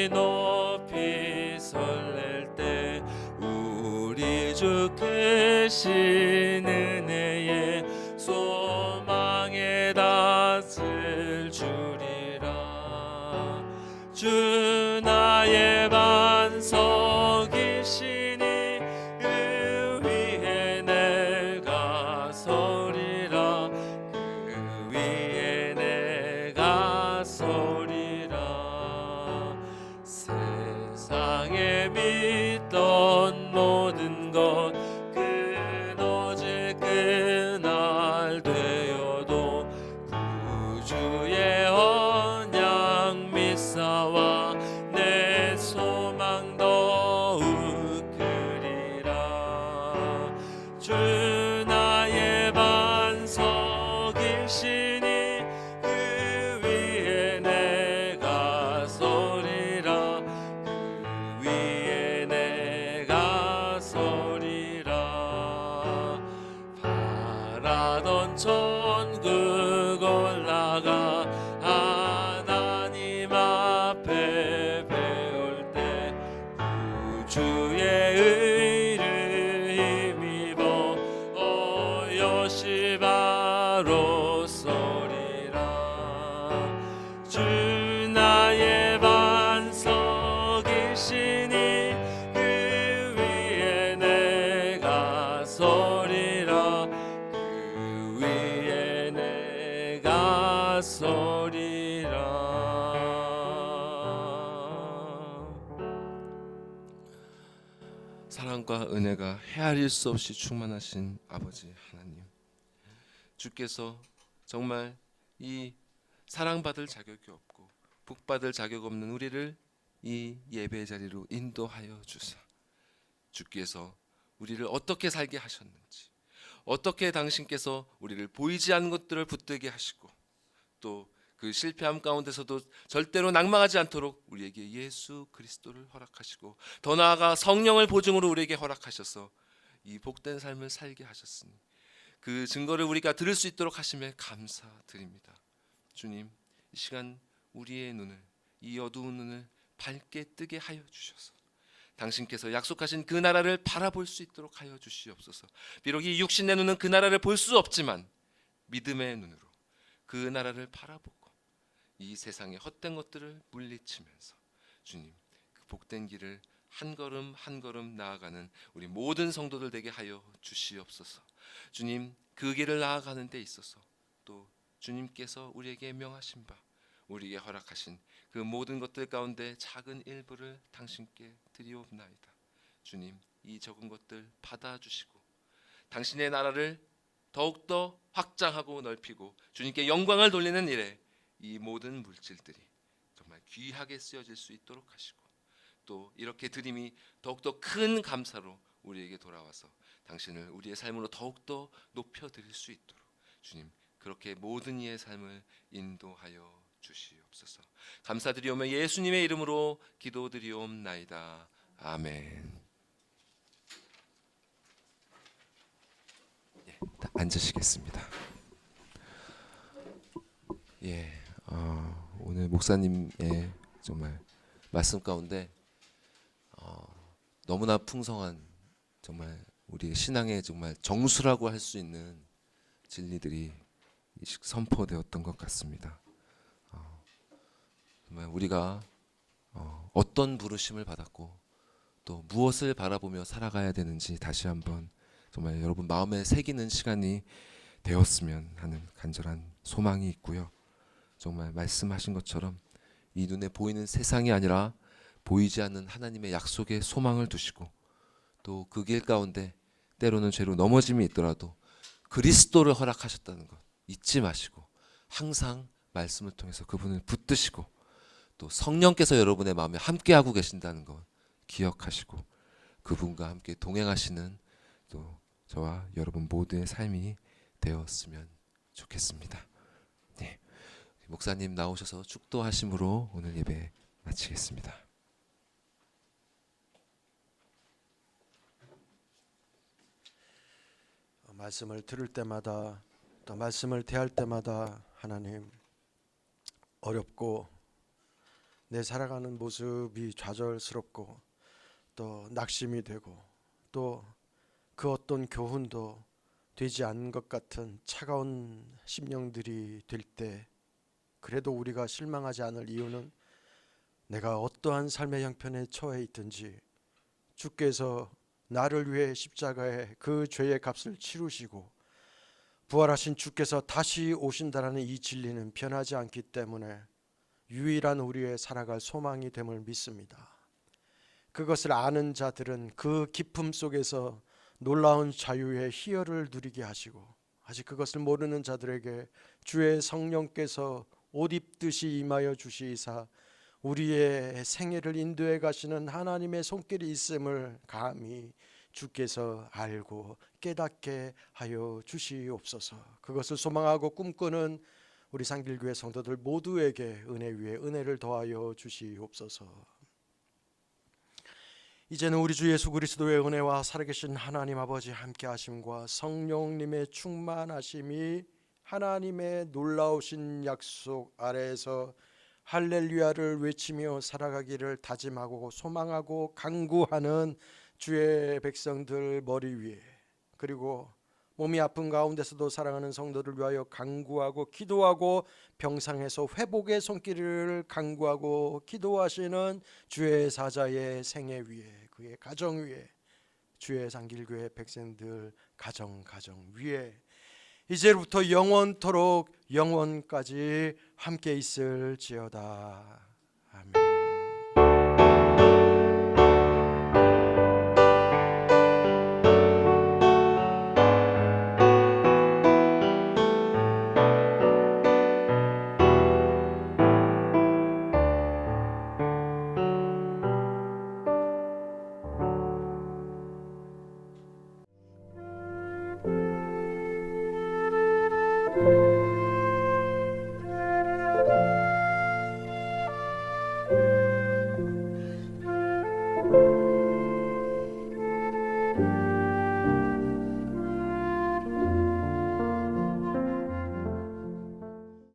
높이 높이 설렐 때 우리 주 크신 은혜에 소망에 닿을 주리라. 주 나의 반석이시니 그 위에 내가 서리라. 그 위에 내가 서리라. 세상에 믿던 모든 것 끊어질 그날 되어도 구주의 언약 믿사와 내 소망 더욱 크리라. 주 나의 반석이시니 그 위에 내가 서리라. 그 위에 내가 서리라. 바라던 천국 올라가 하나님 앞에 배울 때 구주의 의를 힘입어 오롯이 바로 서리라. 주 나의 반석이시니 그 위에 내가 서리라. 그 위에 내가 서리라. 사랑과 은혜가 헤아릴 수 없이 충만하신 아버지 하나님, 주께서 정말 이 사랑받을 자격이 없고 복받을 자격 없는 우리를 이 예배 자리로 인도하여 주사, 주께서 우리를 어떻게 살게 하셨는지, 어떻게 당신께서 우리를 보이지 않는 것들을 붙들게 하시고 또 그 실패함 가운데서도 절대로 낭망하지 않도록 우리에게 예수 그리스도를 허락하시고 더 나아가 성령을 보증으로 우리에게 허락하셔서 이 복된 삶을 살게 하셨으니 그 증거를 우리가 들을 수 있도록 하심에 감사드립니다. 주님, 이 시간 우리의 눈을, 이 어두운 눈을 밝게 뜨게 하여 주셔서 당신께서 약속하신 그 나라를 바라볼 수 있도록 하여 주시옵소서. 비록 이 육신의 눈은 그 나라를 볼 수 없지만 믿음의 눈으로 그 나라를 바라보고 이 세상의 헛된 것들을 물리치면서 주님, 그 복된 길을 한 걸음 한 걸음 나아가는 우리 모든 성도들 되게 하여 주시옵소서. 주님, 그 길을 나아가는 데 있어서 또 주님께서 우리에게 명하신 바, 우리에게 허락하신 그 모든 것들 가운데 작은 일부를 당신께 드리옵나이다. 주님, 이 적은 것들 받아주시고 당신의 나라를 더욱더 확장하고 넓히고 주님께 영광을 돌리는 일에 이 모든 물질들이 정말 귀하게 쓰여질 수 있도록 하시고 또 이렇게 드림이 더욱더 큰 감사로 우리에게 돌아와서 당신을 우리의 삶으로 더욱더 높여드릴 수 있도록 주님, 그렇게 모든 이의 삶을 인도하여 주시옵소서. 감사드리오며 예수님의 이름으로 기도드리옵나이다. 아멘. 앉으시겠습니다. 오늘 목사님의 정말 말씀 가운데 너무나 풍성한 정말 우리 신앙의 정말 정수라고 할 수 있는 진리들이 선포되었던 것 같습니다. 정말 우리가 어떤 부르심을 받았고 또 무엇을 바라보며 살아가야 되는지 다시 한번 정말 여러분 마음에 새기는 시간이 되었으면 하는 간절한 소망이 있고요. 정말 말씀하신 것처럼 이 눈에 보이는 세상이 아니라 보이지 않는 하나님의 약속에 소망을 두시고 또 그 길 가운데 때로는 죄로 넘어짐이 있더라도 그리스도를 허락하셨다는 것 잊지 마시고 항상 말씀을 통해서 그분을 붙드시고 또 성령께서 여러분의 마음에 함께하고 계신다는 것 기억하시고 그분과 함께 동행하시는 또 저와 여러분 모두의 삶이 되었으면 좋겠습니다. 네, 목사님 나오셔서 축도하심으로 오늘 예배 마치겠습니다. 말씀을 들을 때마다 또 말씀을 대할 때마다 하나님 어렵고 내 살아가는 모습이 좌절스럽고 또 낙심이 되고 또 그 어떤 교훈도 되지 않은 것 같은 차가운 심령들이 될 때, 그래도 우리가 실망하지 않을 이유는 내가 어떠한 삶의 형편에 처해 있든지 주께서 나를 위해 십자가에 그 죄의 값을 치르시고 부활하신 주께서 다시 오신다라는 이 진리는 변하지 않기 때문에 유일한 우리의 살아갈 소망이 됨을 믿습니다. 그것을 아는 자들은 그 기쁨 속에서 놀라운 자유의 희열을 누리게 하시고, 아직 그것을 모르는 자들에게 주의 성령께서 옷 입듯이 임하여 주시사 우리의 생애를 인도해 가시는 하나님의 손길이 있음을 감히 주께서 알고 깨닫게 하여 주시옵소서. 그것을 소망하고 꿈꾸는 우리 상길교회 성도들 모두에게 은혜 위에 은혜를 더하여 주시옵소서. 이제는 우리 주 예수 그리스도의 은혜와 살아계신 하나님 아버지 함께 하심과 성령님의 충만하심이 하나님의 놀라우신 약속 아래에서 할렐루야를 외치며 살아가기를 다짐하고 소망하고 간구하는 주의 백성들 머리 위에, 그리고 몸이 아픈 가운데서도 사랑하는 성도를 위하여 간구하고 기도하고 병상에서 회복의 손길을 간구하고 기도하시는 주의 사자의 생애 위에, 그의 가정 위에, 주의 상길교회 백성들 가정 위에 이제부터 영원토록 영원까지 함께 있을지어다.